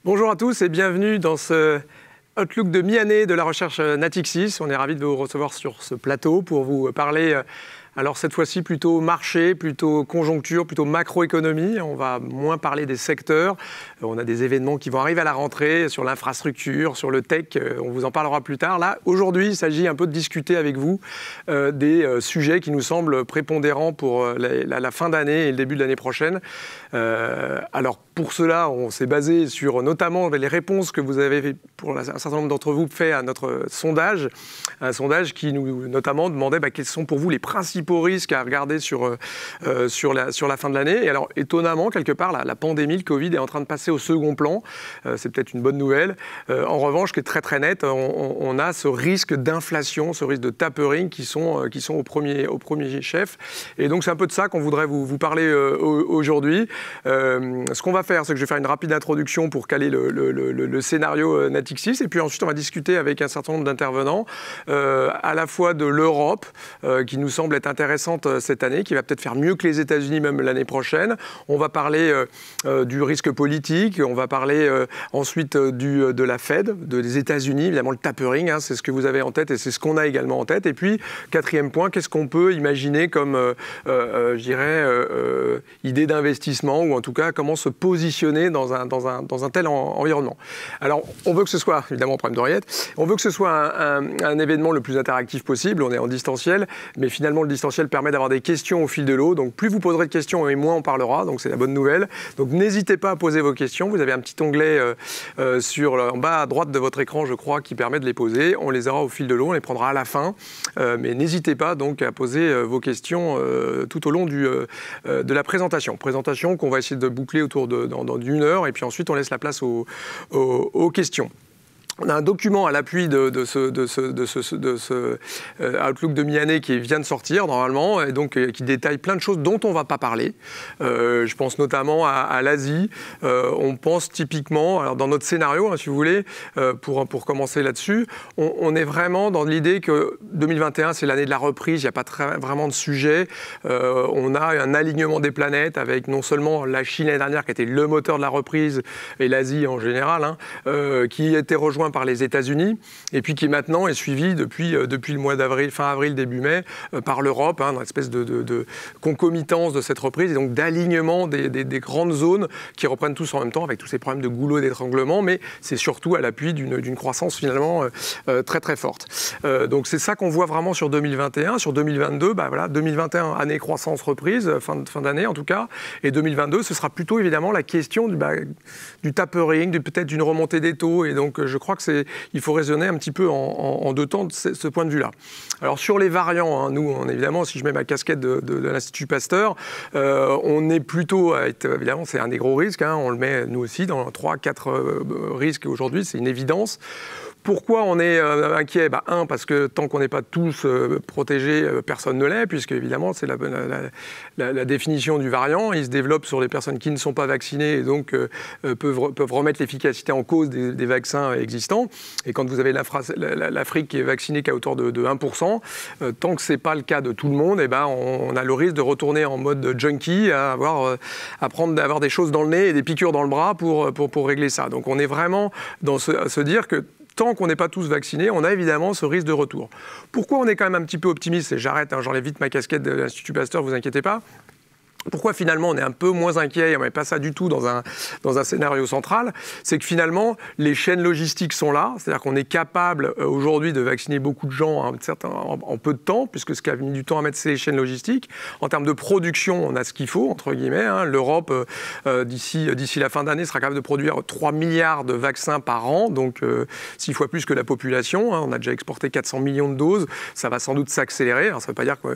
Bonjour à tous et bienvenue dans ce Outlook de mi-année de la recherche Natixis. On est ravis de vous recevoir sur ce plateau pour vous parler, alors cette fois-ci plutôt marché, plutôt conjoncture, plutôt macroéconomie. On va moins parler des secteurs. On a des événements qui vont arriver à la rentrée sur l'infrastructure, sur le tech. On vous en parlera plus tard. Là, aujourd'hui, il s'agit un peu de discuter avec vous des sujets qui nous semblent prépondérants pour la fin d'année et le début de l'année prochaine. Alors pour cela, on s'est basé sur notamment les réponses que vous avez, pour un certain nombre d'entre vous, fait à notre sondage. Un sondage qui nous notamment demandait quels sont pour vous les principaux risques à regarder sur la fin de l'année. Et alors étonnamment, quelque part, la pandémie, le Covid est en train de passer au second plan. C'est peut-être une bonne nouvelle. En revanche, ce qui est très très net, on a ce risque d'inflation, ce risque de tapering qui sont au premier chef. Et donc c'est un peu de ça qu'on voudrait vous parler aujourd'hui. Ce qu'on va faire, c'est que je vais faire une rapide introduction pour caler le scénario Natixis, et puis ensuite on va discuter avec un certain nombre d'intervenants, à la fois de l'Europe, qui nous semble être intéressante cette année, qui va peut-être faire mieux que les États-Unis même l'année prochaine. On va parler du risque politique, on va parler ensuite de la Fed, des États-Unis, évidemment le tapering, c'est ce que vous avez en tête et c'est ce qu'on a également en tête. Et puis, quatrième point, qu'est-ce qu'on peut imaginer comme, idée d'investissement, ou en tout cas comment se positionner dans un tel environnement. Alors, on veut que ce soit, évidemment, problème d'oreillette, on veut que ce soit un événement le plus interactif possible. On est en distanciel, mais finalement, le distanciel permet d'avoir des questions au fil de l'eau. Donc, plus vous poserez de questions, et moins on parlera. Donc, c'est la bonne nouvelle. Donc, n'hésitez pas à poser vos questions. Vous avez un petit onglet en bas à droite de votre écran, je crois, qui permet de les poser. On les aura au fil de l'eau, on les prendra à la fin. Mais n'hésitez pas donc à poser vos questions tout au long de la présentation. Présentation qu'on va essayer de boucler autour dans d'une heure, et puis ensuite on laisse la place aux questions. On a un document à l'appui de ce Outlook de mi-année qui vient de sortir normalement, et donc qui détaille plein de choses dont on ne va pas parler. Je pense notamment à l'Asie. On pense typiquement, alors dans notre scénario, si vous voulez, pour commencer là-dessus, on est vraiment dans l'idée que 2021 c'est l'année de la reprise, il n'y a pas vraiment de sujet. On a un alignement des planètes avec non seulement la Chine l'année dernière qui était le moteur de la reprise, et l'Asie en général, qui était rejoint par les États-Unis, et puis qui maintenant est suivi depuis le mois d'avril, fin avril, début mai, par l'Europe, dans une espèce de concomitance de cette reprise, et donc d'alignement des grandes zones qui reprennent tous en même temps, avec tous ces problèmes de goulot d'étranglement, mais c'est surtout à l'appui d'une croissance finalement très très forte. Donc c'est ça qu'on voit vraiment sur 2021. Sur 2022, 2021, année croissance reprise, fin d'année en tout cas, et 2022, ce sera plutôt évidemment la question du tapering, peut-être d'une remontée des taux, et donc je crois qu'il faut raisonner un petit peu en deux temps de ce point de vue-là. Alors sur les variants, nous, évidemment, si je mets ma casquette de l'Institut Pasteur, on est plutôt, évidemment, c'est un des gros risques, on le met nous aussi dans 3-4 risques aujourd'hui, c'est une évidence. Pourquoi on est inquiet ? Parce que tant qu'on n'est pas tous protégés, personne ne l'est, puisque évidemment c'est la définition du variant. Il se développe sur les personnes qui ne sont pas vaccinées et donc peuvent remettre l'efficacité en cause des vaccins existants. Et quand vous avez l'Afrique qui est vaccinée qu'à hauteur de 1%, tant que ce n'est pas le cas de tout le monde, on a le risque de retourner en mode junkie, à avoir des choses dans le nez et des piqûres dans le bras pour régler ça. Donc on est vraiment à se dire que tant qu'on n'est pas tous vaccinés, on a évidemment ce risque de retour. Pourquoi on est quand même un petit peu optimiste ? Et j'arrête, j'enlève vite ma casquette de l'Institut Pasteur, vous inquiétez pas. Pourquoi finalement on est un peu moins inquiet, et on ne met pas ça du tout dans un scénario central, c'est que finalement les chaînes logistiques sont là, c'est-à-dire qu'on est capable aujourd'hui de vacciner beaucoup de gens en peu de temps, puisque ce qui a mis du temps à mettre, c'est les chaînes logistiques. En termes de production, on a ce qu'il faut, entre guillemets. L'Europe, d'ici la fin d'année, sera capable de produire 3 milliards de vaccins par an, donc 6 fois plus que la population. On a déjà exporté 400 millions de doses, ça va sans doute s'accélérer. Alors, ça ne veut pas dire que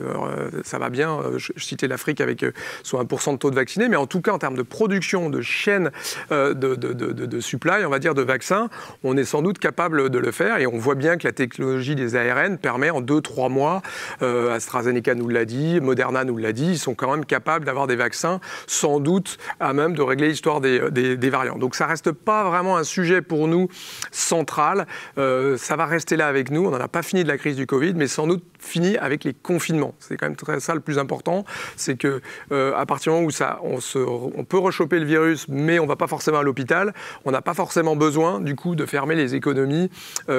ça va bien, je citais l'Afrique avec soit 1% de taux de vaccinés, mais en tout cas en termes de production, de chaîne de supply, on va dire, de vaccins, on est sans doute capable de le faire, et on voit bien que la technologie des ARN permet en 2-3 mois, AstraZeneca nous l'a dit, Moderna nous l'a dit, ils sont quand même capables d'avoir des vaccins sans doute à même de régler l'histoire des variants. Donc ça reste pas vraiment un sujet pour nous central, ça va rester là avec nous, on n'en a pas fini de la crise du Covid, mais sans doute fini avec les confinements. C'est quand même ça le plus important, c'est que à partir du moment où on peut rechoper le virus, mais on ne va pas forcément à l'hôpital, on n'a pas forcément besoin du coup de fermer les économies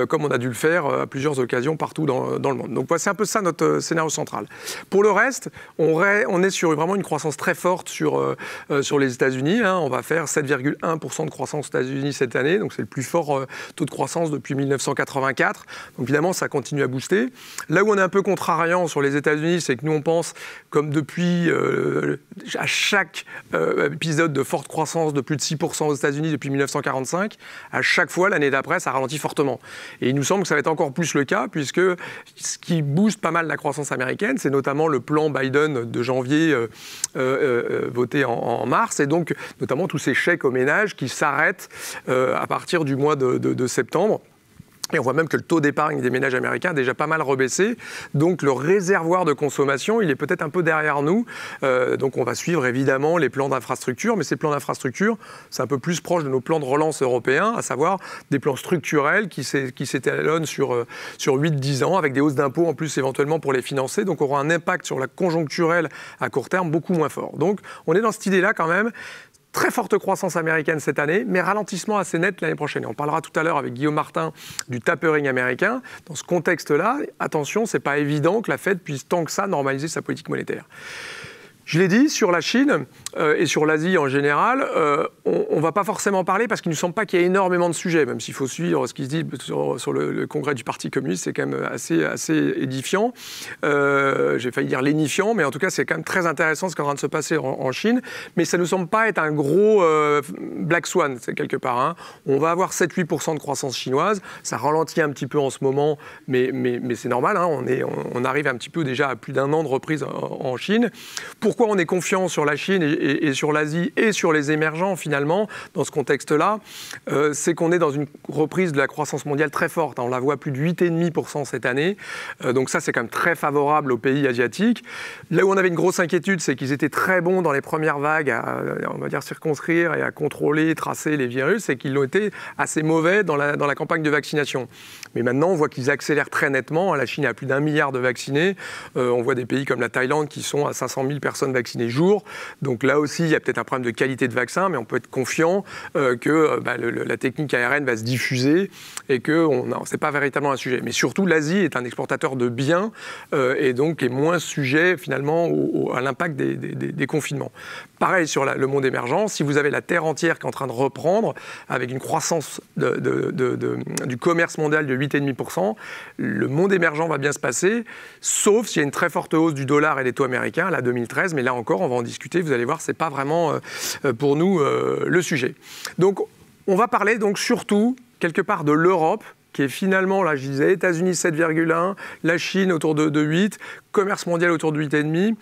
comme on a dû le faire à plusieurs occasions partout dans le monde. Donc c'est un peu ça notre scénario central. Pour le reste, on est sur vraiment une croissance très forte sur les États-Unis. On va faire 7,1% de croissance aux États-Unis cette année, donc c'est le plus fort taux de croissance depuis 1984. Donc évidemment, ça continue à booster. Là où on est un peu contrariant sur les États-Unis, c'est que nous, on pense, comme depuis à chaque épisode de forte croissance de plus de 6% aux États-Unis depuis 1945, à chaque fois, l'année d'après, ça ralentit fortement. Et il nous semble que ça va être encore plus le cas, puisque ce qui booste pas mal la croissance américaine, c'est notamment le plan Biden de janvier voté en mars, et donc notamment tous ces chèques aux ménages qui s'arrêtent à partir du mois de septembre. Et on voit même que le taux d'épargne des ménages américains a déjà pas mal rebaissé. Donc le réservoir de consommation, il est peut-être un peu derrière nous. Donc on va suivre évidemment les plans d'infrastructure. Mais ces plans d'infrastructure, c'est un peu plus proche de nos plans de relance européens, à savoir des plans structurels qui s'étalonnent sur 8-10 ans, avec des hausses d'impôts en plus éventuellement pour les financer. Donc on aura un impact sur la conjoncturelle à court terme beaucoup moins fort. Donc on est dans cette idée-là quand même. Très forte croissance américaine cette année, mais ralentissement assez net l'année prochaine. Et on parlera tout à l'heure avec Guillaume Martin du tapering américain. Dans ce contexte-là, attention, c'est pas évident que la Fed puisse tant que ça normaliser sa politique monétaire. Je l'ai dit, sur la Chine et sur l'Asie en général, on ne va pas forcément parler parce qu'il ne nous semble pas qu'il y ait énormément de sujets, même s'il faut suivre ce qui se dit sur le congrès du Parti communiste, c'est quand même assez édifiant. J'ai failli dire lénifiant, mais en tout cas, c'est quand même très intéressant ce qui est en train de se passer en Chine. Mais ça ne nous semble pas être un gros black swan, c'est quelque part. On va avoir 7-8% de croissance chinoise. Ça ralentit un petit peu en ce moment, mais c'est normal. On arrive un petit peu déjà à plus d'un an de reprise en Chine. Pourquoi on est confiant sur la Chine et sur l'Asie et sur les émergents finalement dans ce contexte-là, c'est qu'on est dans une reprise de la croissance mondiale très forte. On la voit plus de 8,5% cette année. Donc ça, c'est quand même très favorable aux pays asiatiques. Là où on avait une grosse inquiétude, c'est qu'ils étaient très bons dans les premières vagues à, on va dire, circonscrire et à contrôler, tracer les virus, et qu'ils ont été assez mauvais dans la campagne de vaccination. Mais maintenant, on voit qu'ils accélèrent très nettement. La Chine a plus d'1 milliard de vaccinés. On voit des pays comme la Thaïlande qui sont à 500 000 personnes vaccinées jour. Donc là aussi, il y a peut-être un problème de qualité de vaccin, mais on peut être confiant que la technique ARN va se diffuser et que c'est pas véritablement un sujet. Mais surtout, l'Asie est un exportateur de biens et donc est moins sujet finalement à l'impact des confinements. Pareil sur le monde émergent, si vous avez la Terre entière qui est en train de reprendre avec une croissance du commerce mondial de 8,5%, le monde émergent va bien se passer, sauf s'il y a une très forte hausse du dollar et des taux américains, la 2013, mais là encore, on va en discuter, vous allez voir, c'est pas vraiment pour nous le sujet. Donc, on va parler donc surtout, quelque part, de l'Europe, qui est finalement, là je disais, États-Unis 7,1, la Chine autour de 8, commerce mondial autour de 8,5.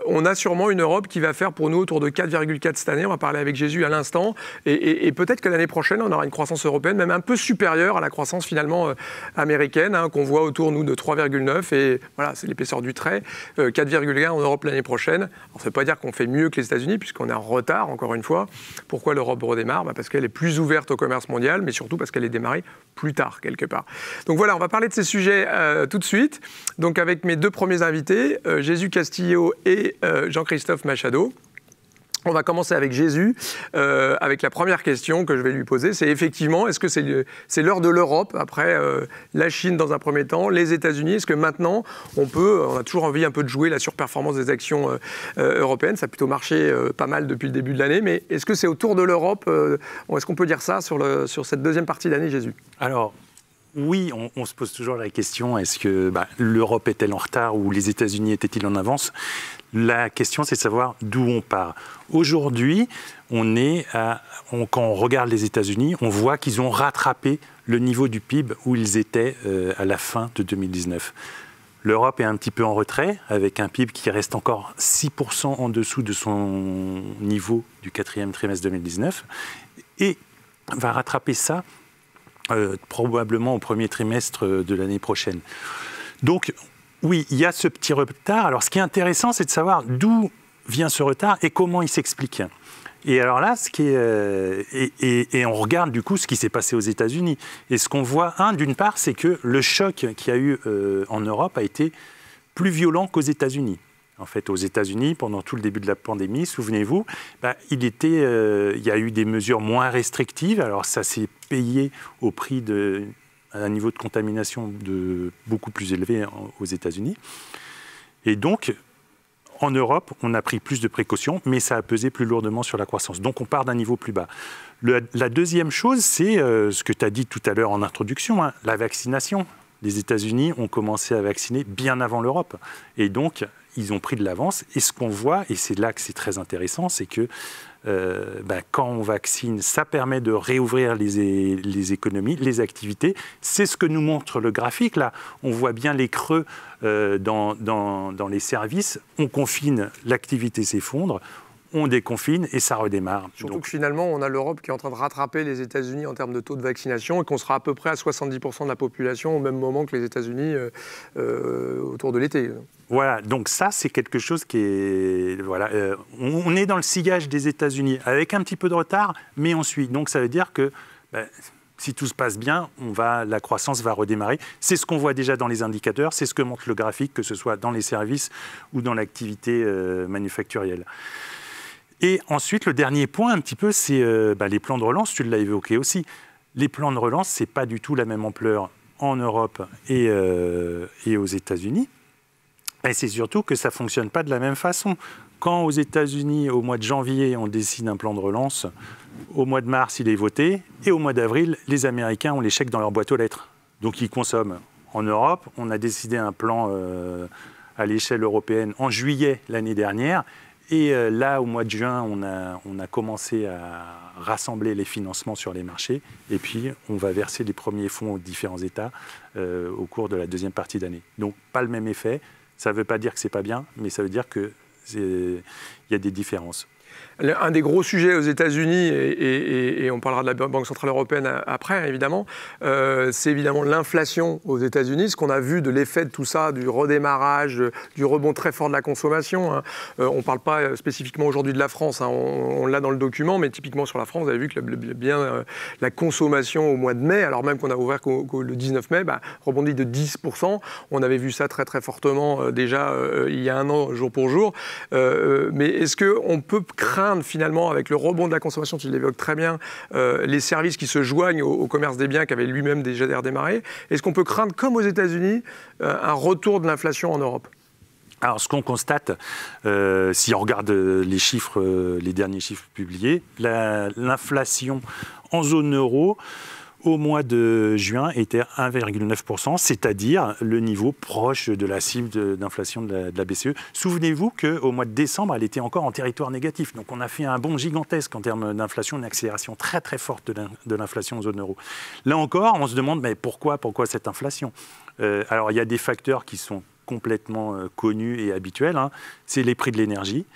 On a sûrement une Europe qui va faire pour nous autour de 4,4 cette année. On va parler avec Jésus à l'instant. Et peut-être que l'année prochaine, on aura une croissance européenne même un peu supérieure à la croissance finalement américaine, qu'on voit autour nous de 3,9. Et voilà, c'est l'épaisseur du trait. 4,1 en Europe l'année prochaine. Alors, ça ne veut pas dire qu'on fait mieux que les États-Unis, puisqu'on est en retard, encore une fois. Pourquoi l'Europe redémarre ? Parce qu'elle est plus ouverte au commerce mondial, mais surtout parce qu'elle est démarrée plus tard, quelque part. Donc voilà, on va parler de ces sujets tout de suite. Donc avec mes deux premiers invités, Jésus Castillo et Jean-Christophe Machado. On va commencer avec Jésus, avec la première question que je vais lui poser. C'est effectivement, est-ce que c'est l'heure de l'Europe, après la Chine dans un premier temps, les États-Unis? Est-ce que maintenant, on a toujours envie un peu de jouer la surperformance des actions européennes? Ça a plutôt marché pas mal depuis le début de l'année, mais est-ce que c'est au tour de l'Europe? Est-ce qu'on peut dire ça sur cette deuxième partie d'année, Jésus? Alors, oui, on se pose toujours la question, est-ce que l'Europe est-elle en retard ou les États-Unis étaient-ils en avance? La question, c'est de savoir d'où on part. Aujourd'hui, quand on regarde les États-Unis, on voit qu'ils ont rattrapé le niveau du PIB où ils étaient à la fin de 2019. L'Europe est un petit peu en retrait, avec un PIB qui reste encore 6% en dessous de son niveau du quatrième trimestre 2019, et va rattraper ça probablement au premier trimestre de l'année prochaine. Donc, oui, il y a ce petit retard. Alors, ce qui est intéressant, c'est de savoir d'où vient ce retard et comment il s'explique. Et alors là, et on regarde du coup ce qui s'est passé aux États-Unis. Et ce qu'on voit, d'une part, c'est que le choc qu'il y a eu en Europe a été plus violent qu'aux États-Unis. En fait, aux États-Unis, pendant tout le début de la pandémie, souvenez-vous, il y a eu des mesures moins restrictives. Alors ça s'est payé au prix d'un niveau de contamination beaucoup plus élevé aux États-Unis. Et donc, en Europe, on a pris plus de précautions, mais ça a pesé plus lourdement sur la croissance. Donc, on part d'un niveau plus bas. La deuxième chose, c'est ce que tu as dit tout à l'heure en introduction, la vaccination. Les États-Unis ont commencé à vacciner bien avant l'Europe. Et donc, ils ont pris de l'avance. Et ce qu'on voit, et c'est là que c'est très intéressant, c'est que quand on vaccine, ça permet de réouvrir les économies, les activités. C'est ce que nous montre le graphique. Là, on voit bien les creux dans les services. On confine, l'activité s'effondre. On déconfine et ça redémarre. Surtout que finalement, on a l'Europe qui est en train de rattraper les États-Unis en termes de taux de vaccination et qu'on sera à peu près à 70% de la population au même moment que les États-Unis autour de l'été. Voilà, donc ça, c'est quelque chose qui est... on est dans le sillage des États-Unis avec un petit peu de retard, mais on suit. Donc ça veut dire que si tout se passe bien, la croissance va redémarrer. C'est ce qu'on voit déjà dans les indicateurs, c'est ce que montre le graphique, que ce soit dans les services ou dans l'activité manufacturielle. Et ensuite, le dernier point, un petit peu, c'est les plans de relance. Tu l'as évoqué aussi. Les plans de relance, ce n'est pas du tout la même ampleur en Europe et aux États-Unis. Et c'est surtout que ça ne fonctionne pas de la même façon. Quand aux États-Unis, au mois de janvier, on décide un plan de relance, au mois de mars, il est voté, et au mois d'avril, les Américains ont les chèques dans leur boîte aux lettres. Donc, ils consomment. En Europe, on a décidé un plan à l'échelle européenne en juillet l'année dernière. Et là, au mois de juin, on a commencé à rassembler les financements sur les marchés. Et puis, on va verser les premiers fonds aux différents États au cours de la deuxième partie d'année. Donc, pas le même effet. Ça ne veut pas dire que ce n'est pas bien, mais ça veut dire qu'il y a des différences. Un des gros sujets aux États-Unis, et on parlera de la Banque centrale européenne après, évidemment, c'est évidemment l'inflation aux États-Unis. Ce qu'on a vu de l'effet de tout ça, du redémarrage, du rebond très fort de la consommation. On ne parle pas spécifiquement aujourd'hui de la France, on l'a dans le document, mais typiquement sur la France, vous avez vu que la consommation au mois de mai, alors même qu'on a ouvert le 19 mai, rebondit de 10%. On avait vu ça très très fortement déjà il y a un an, jour pour jour. Mais est-ce qu'on peut craindre finalement, avec le rebond de la consommation, tu l'évoques très bien, les services qui se joignent au commerce des biens qui avait lui-même déjà redémarré. Est-ce qu'on peut craindre, comme aux États-Unis, un retour de l'inflation en Europe ? Alors, ce qu'on constate, si on regarde les chiffres, les derniers chiffres publiés, l'inflation en zone euro, au mois de juin, était 1,9%, c'est-à-dire le niveau proche de la cible d'inflation de la BCE. Souvenez-vous qu'au mois de décembre, elle était encore en territoire négatif. Donc on a fait un bond gigantesque en termes d'inflation, une accélération très très forte de l'inflation en zone euro. Là encore, on se demande mais pourquoi cette inflation ? Alors il y a des facteurs qui sont complètement connus et habituels. C'est les prix de l'énergie.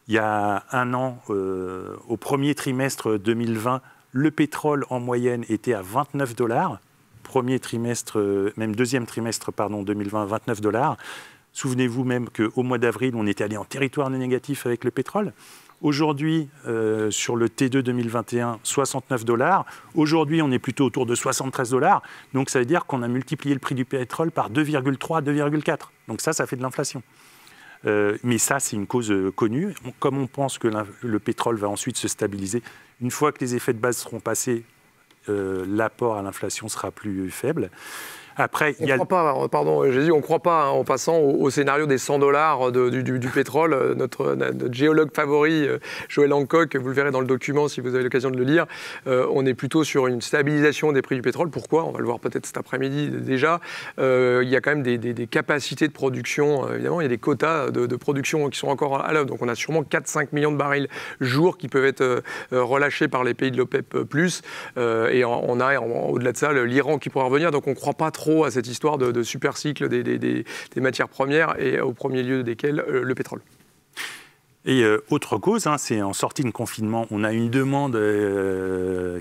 Il y a un an, au premier trimestre 2020, le pétrole, en moyenne, était à $29. Premier trimestre, même deuxième trimestre, 2020, $29. Souvenez-vous même qu'au mois d'avril, on était allé en territoire négatif avec le pétrole. Aujourd'hui, sur le T2 2021, $69. Aujourd'hui, on est plutôt autour de $73. Donc, ça veut dire qu'on a multiplié le prix du pétrole par 2,3, 2,4. Donc ça fait de l'inflation. Mais ça, c'est une cause connue. Comme on pense que le pétrole va ensuite se stabiliser, une fois que les effets de base seront passés, l'apport à l'inflation sera plus faible. Après, on ne croit pas, en passant au scénario des $100 du pétrole. Notre géologue favori, Joël Hancock, vous le verrez dans le document si vous avez l'occasion de le lire, on est plutôt sur une stabilisation des prix du pétrole. Pourquoi ? On va le voir peut-être cet après-midi déjà. Il y a quand même des capacités de production, évidemment, il y a des quotas de production qui sont encore à l'œuvre. Donc on a sûrement 4-5 millions de barils jour qui peuvent être relâchés par les pays de l'OPEP+. Et on a, au-delà de ça, l'Iran qui pourra revenir. Donc on ne croit pas trop à cette histoire de super cycle des matières premières et au premier lieu desquelles le pétrole. Et autre cause, c'est en sortie de confinement, on a une demande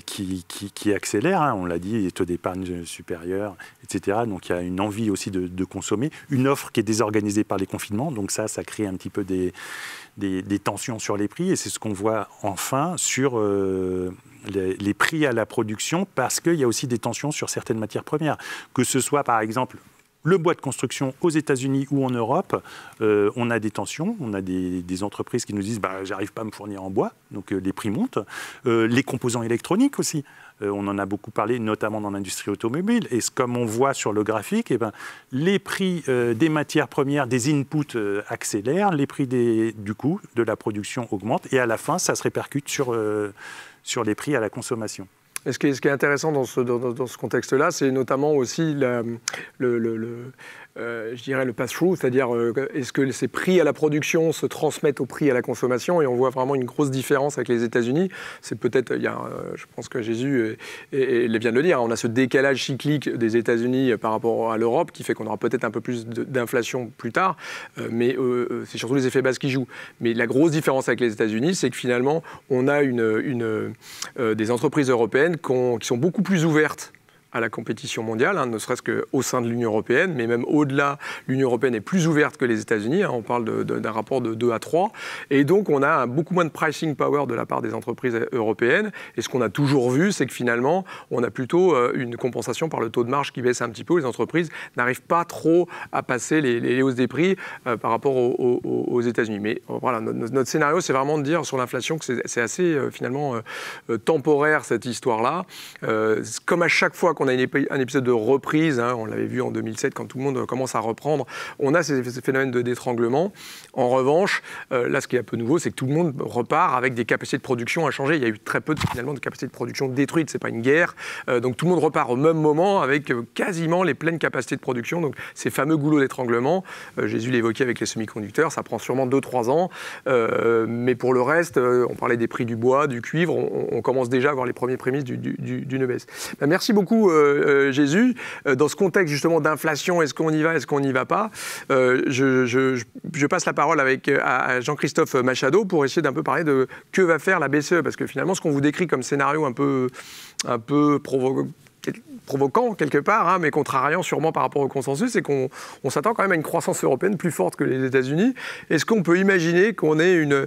qui accélère, on l'a dit, taux d'épargne supérieur, etc. Donc il y a une envie aussi de consommer, une offre qui est désorganisée par les confinements, donc ça crée un petit peu des tensions sur les prix, et c'est ce qu'on voit enfin sur les prix à la production, parce qu'il y a aussi des tensions sur certaines matières premières, que ce soit par exemple le bois de construction aux États-Unis ou en Europe, on a des tensions, on a des entreprises qui nous disent j'arrive pas à me fournir en bois, donc les prix montent. Les composants électroniques aussi, on en a beaucoup parlé, notamment dans l'industrie automobile. Et comme on voit sur le graphique, les prix des matières premières, des inputs accélèrent, les prix du coût de la production augmentent, et à la fin, ça se répercute sur les prix à la consommation. Et ce qui est intéressant dans ce contexte-là, c'est notamment aussi je dirais le pass-through, c'est-à-dire est-ce que ces prix à la production se transmettent aux prix à la consommation, et on voit vraiment une grosse différence avec les États-Unis. C'est peut-être, je pense que Jésus vient de le dire, on a ce décalage cyclique des États-Unis par rapport à l'Europe qui fait qu'on aura peut-être un peu plus d'inflation plus tard, mais c'est surtout les effets base qui jouent. Mais la grosse différence avec les États-Unis, c'est que finalement, on a des entreprises européennes qui sont beaucoup plus ouvertes à la compétition mondiale, ne serait-ce qu'au sein de l'Union européenne, mais même au-delà, l'Union européenne est plus ouverte que les États-Unis, on parle d'un rapport de 2 à 3, et donc on a beaucoup moins de pricing power de la part des entreprises européennes, et ce qu'on a toujours vu, c'est que finalement, on a plutôt une compensation par le taux de marge qui baisse un petit peu, les entreprises n'arrivent pas trop à passer les hausses des prix par rapport aux États-Unis. Mais voilà, notre scénario, c'est vraiment de dire sur l'inflation que c'est assez finalement temporaire, cette histoire-là. Comme à chaque fois qu'on a un épisode de reprise, on l'avait vu en 2007 quand tout le monde commence à reprendre, on a ces phénomènes d'étranglement. En revanche, là ce qui est un peu nouveau, c'est que tout le monde repart avec des capacités de production à changer. Il y a eu très peu finalement de capacités de production détruites, c'est pas une guerre. Donc tout le monde repart au même moment avec quasiment les pleines capacités de production. Donc ces fameux goulots d'étranglement, Jésus l'évoquait avec les semi-conducteurs, ça prend sûrement 2-3 ans. Mais pour le reste, on parlait des prix du bois, du cuivre, on commence déjà à avoir les premiers prémices d'une baisse. Merci beaucoup Jésus. Dans ce contexte justement d'inflation, est-ce qu'on y va, est-ce qu'on n'y va pas, je passe la parole à Jean-Christophe Machado pour essayer d'un peu parler de que va faire la BCE, parce que finalement ce qu'on vous décrit comme scénario un peu provoquant quelque part, mais contrariant sûrement par rapport au consensus, c'est qu'on s'attend quand même à une croissance européenne plus forte que les États-Unis. Est-ce qu'on peut imaginer qu'on ait une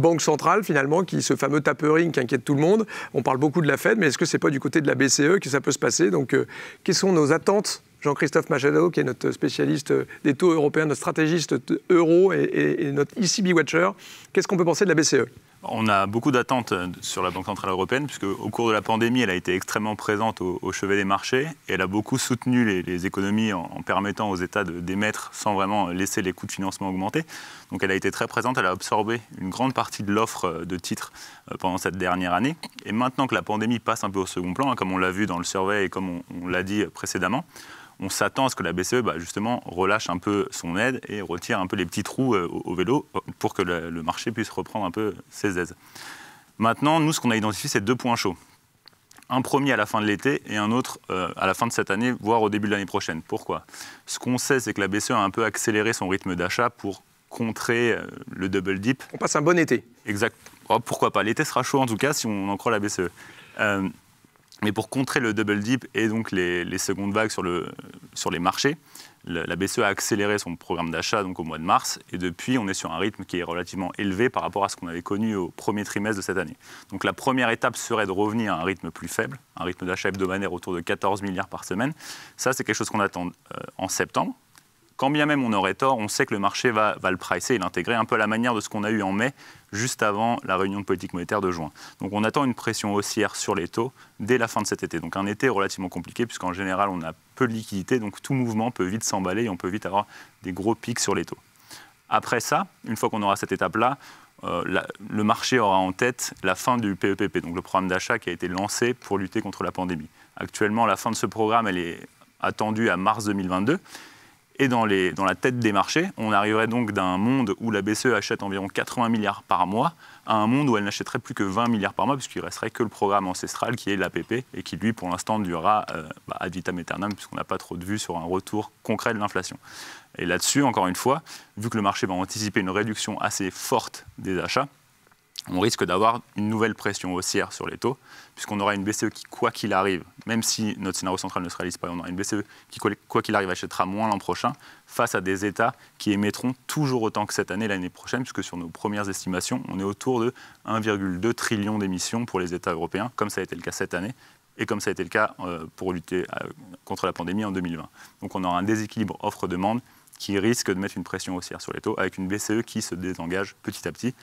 banque centrale finalement, ce fameux tapering qui inquiète tout le monde? On parle beaucoup de la Fed, mais est-ce que c'est pas du côté de la BCE que ça peut se passer? Donc, quelles sont nos attentes? Jean-Christophe Machado, qui est notre spécialiste des taux européens, notre stratégiste euro et notre ECB Watcher, qu'est-ce qu'on peut penser de la BCE? On a beaucoup d'attentes sur la Banque Centrale Européenne, puisque au cours de la pandémie, elle a été extrêmement présente au chevet des marchés, et elle a beaucoup soutenu les économies en permettant aux États d'émettre sans vraiment laisser les coûts de financement augmenter. Donc elle a été très présente, elle a absorbé une grande partie de l'offre de titres pendant cette dernière année. Et maintenant que la pandémie passe un peu au second plan, comme on l'a vu dans le survey et comme on l'a dit précédemment, on s'attend à ce que la BCE, justement, relâche un peu son aide et retire un peu les petits trous au vélo pour que le marché puisse reprendre un peu ses aises. Maintenant, nous, ce qu'on a identifié, c'est 2 points chauds. Un premier à la fin de l'été et un autre à la fin de cette année, voire au début de l'année prochaine. Pourquoi? Ce qu'on sait, c'est que la BCE a un peu accéléré son rythme d'achat pour contrer le double dip. On passe un bon été. Exact. Oh, pourquoi pas? L'été sera chaud en tout cas, si on en croit la BCE. Mais pour contrer le double dip et donc les secondes vagues sur les marchés, la BCE a accéléré son programme d'achat donc au mois de mars, et depuis on est sur un rythme qui est relativement élevé par rapport à ce qu'on avait connu au premier trimestre de cette année. Donc la première étape serait de revenir à un rythme plus faible, un rythme d'achat hebdomadaire autour de 14 milliards par semaine. Ça, c'est quelque chose qu'on attend en septembre. Quand bien même on aurait tort, on sait que le marché va le pricer et l'intégrer un peu à la manière de ce qu'on a eu en mai, juste avant la réunion de politique monétaire de juin. Donc on attend une pression haussière sur les taux dès la fin de cet été. Donc un été relativement compliqué, puisqu'en général on a peu de liquidités, donc tout mouvement peut vite s'emballer et on peut vite avoir des gros pics sur les taux. Après ça, une fois qu'on aura cette étape-là, le marché aura en tête la fin du PEPP, donc le programme d'achat qui a été lancé pour lutter contre la pandémie. Actuellement, la fin de ce programme, elle est attendue à mars 2022. Et dans la tête des marchés, on arriverait donc d'un monde où la BCE achète environ 80 milliards par mois à un monde où elle n'achèterait plus que 20 milliards par mois, puisqu'il ne resterait que le programme ancestral qui est l'APP et qui, lui, pour l'instant, durera ad vitam aeternam, puisqu'on n'a pas trop de vue sur un retour concret de l'inflation. Et là-dessus, encore une fois, vu que le marché va anticiper une réduction assez forte des achats, on risque d'avoir une nouvelle pression haussière sur les taux, puisqu'on aura une BCE qui, quoi qu'il arrive, même si notre scénario central ne se réalise pas, on aura une BCE qui, quoi qu'il arrive, achètera moins l'an prochain, face à des États qui émettront toujours autant que cette année, l'année prochaine, puisque sur nos premières estimations, on est autour de 1,2 trillion d'émissions pour les États européens, comme ça a été le cas cette année, et comme ça a été le cas pour lutter contre la pandémie en 2020. Donc on aura un déséquilibre offre-demande qui risque de mettre une pression haussière sur les taux, avec une BCE qui se désengage petit à petit.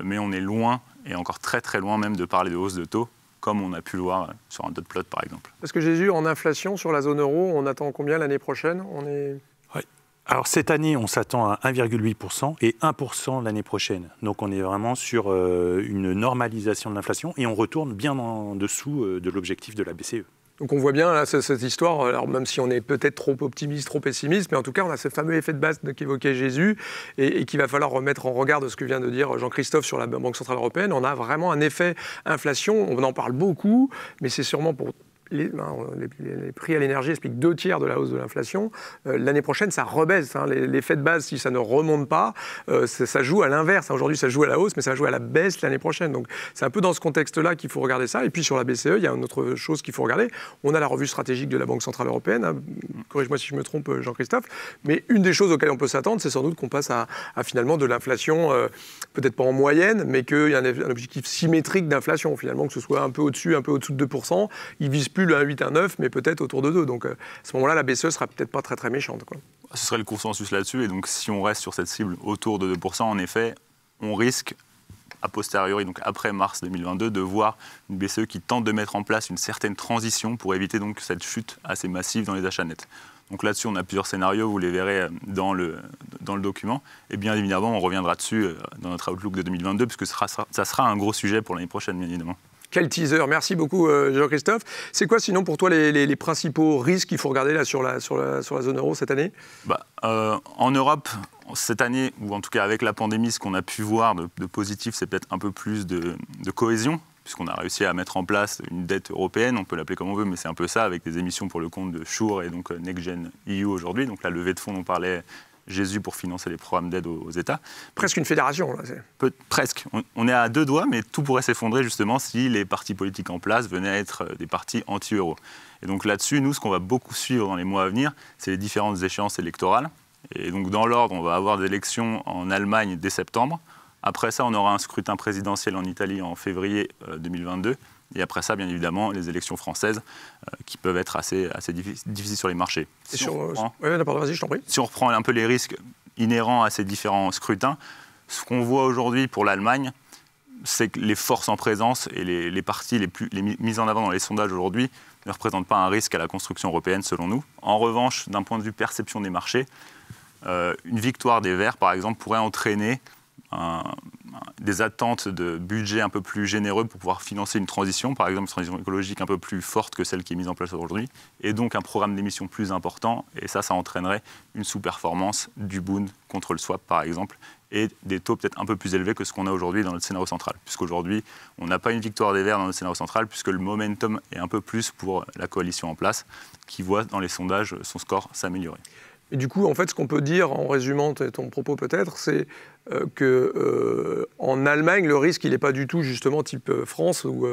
Mais on est loin, et encore très très loin même, de parler de hausse de taux, comme on a pu le voir sur un dot plot par exemple. Parce que Jésus, en inflation sur la zone euro, on attend combien l'année prochaine? Oui. Alors cette année, on s'attend à 1,8% et 1% l'année prochaine. Donc on est vraiment sur une normalisation de l'inflation et on retourne bien en dessous de l'objectif de la BCE. Donc on voit bien là, cette histoire, alors même si on est peut-être trop optimiste, trop pessimiste, mais en tout cas on a ce fameux effet de base qu'évoquait Jésus et qu'il va falloir remettre en regard de ce que vient de dire Jean-Christophe sur la Banque Centrale Européenne. On a vraiment un effet inflation, on en parle beaucoup, mais c'est sûrement pour... Les prix à l'énergie expliquent 2/3 de la hausse de l'inflation. L'année prochaine, ça rebaisse. L'effet de base, si ça ne remonte pas, ça joue à l'inverse. Aujourd'hui, ça joue à la hausse, mais ça va jouer à la baisse l'année prochaine. Donc, c'est un peu dans ce contexte-là qu'il faut regarder ça. Et puis, sur la BCE, il y a une autre chose qu'il faut regarder. On a la revue stratégique de la Banque Centrale Européenne. Corrige-moi si je me trompe, Jean-Christophe. Mais une des choses auxquelles on peut s'attendre, c'est sans doute qu'on passe à finalement de l'inflation, peut-être pas en moyenne, mais qu'il y a un objectif symétrique d'inflation, finalement, que ce soit un peu au-dessus, un peu au-dessous de 2%. Ils visent plus le 1,8, 1,9, mais peut-être autour de 2. Donc à ce moment-là, la BCE sera peut-être pas très très méchante, quoi. Ce serait le consensus là-dessus. Et donc si on reste sur cette cible autour de 2%, en effet, on risque, a posteriori, donc après mars 2022, de voir une BCE qui tente de mettre en place une certaine transition pour éviter donc cette chute assez massive dans les achats nets. Donc là-dessus, on a plusieurs scénarios, vous les verrez dans le document. Et bien évidemment, on reviendra dessus dans notre outlook de 2022, puisque ça sera un gros sujet pour l'année prochaine, bien évidemment. Quel teaser. Merci beaucoup, Jean-Christophe. C'est quoi, sinon, pour toi, les principaux risques qu'il faut regarder là, sur la zone euro cette année? En Europe, cette année, ou en tout cas avec la pandémie, ce qu'on a pu voir de positif, c'est peut-être un peu plus de cohésion, puisqu'on a réussi à mettre en place une dette européenne, on peut l'appeler comme on veut, mais c'est un peu ça, avec des émissions pour le compte de SURE et donc Next Gen EU aujourd'hui, donc la levée de fonds dont parlait Jésus pour financer les programmes d'aide aux États. Presque une fédération, là. Presque. On est à 2 doigts, mais tout pourrait s'effondrer justement si les partis politiques en place venaient à être des partis anti-euro. Et donc là-dessus, nous, ce qu'on va beaucoup suivre dans les mois à venir, c'est les différentes échéances électorales. Et donc dans l'ordre, on va avoir des élections en Allemagne dès septembre. Après ça, on aura un scrutin présidentiel en Italie en février 2022. Et après ça, bien évidemment, les élections françaises qui peuvent être assez difficiles sur les marchés. Si vas-y, je t'en prie. Si on reprend un peu les risques inhérents à ces différents scrutins, ce qu'on voit aujourd'hui pour l'Allemagne, c'est que les forces en présence et les partis les mises en avant dans les sondages aujourd'hui ne représentent pas un risque à la construction européenne, selon nous. En revanche, d'un point de vue perception des marchés, une victoire des Verts, par exemple, pourrait entraîner des attentes de budget un peu plus généreux pour pouvoir financer une transition, par exemple une transition écologique un peu plus forte que celle qui est mise en place aujourd'hui, et donc un programme d'émissions plus important, et ça entraînerait une sous-performance du Bund contre le swap, par exemple, et des taux peut-être un peu plus élevés que ce qu'on a aujourd'hui dans notre scénario central, puisqu'aujourd'hui, on n'a pas une victoire des Verts dans notre scénario central, puisque le momentum est un peu plus pour la coalition en place, qui voit dans les sondages son score s'améliorer. Et du coup, en fait, ce qu'on peut dire, en résumant ton propos peut-être, c'est qu'en Allemagne, le risque, il n'est pas du tout justement type France ou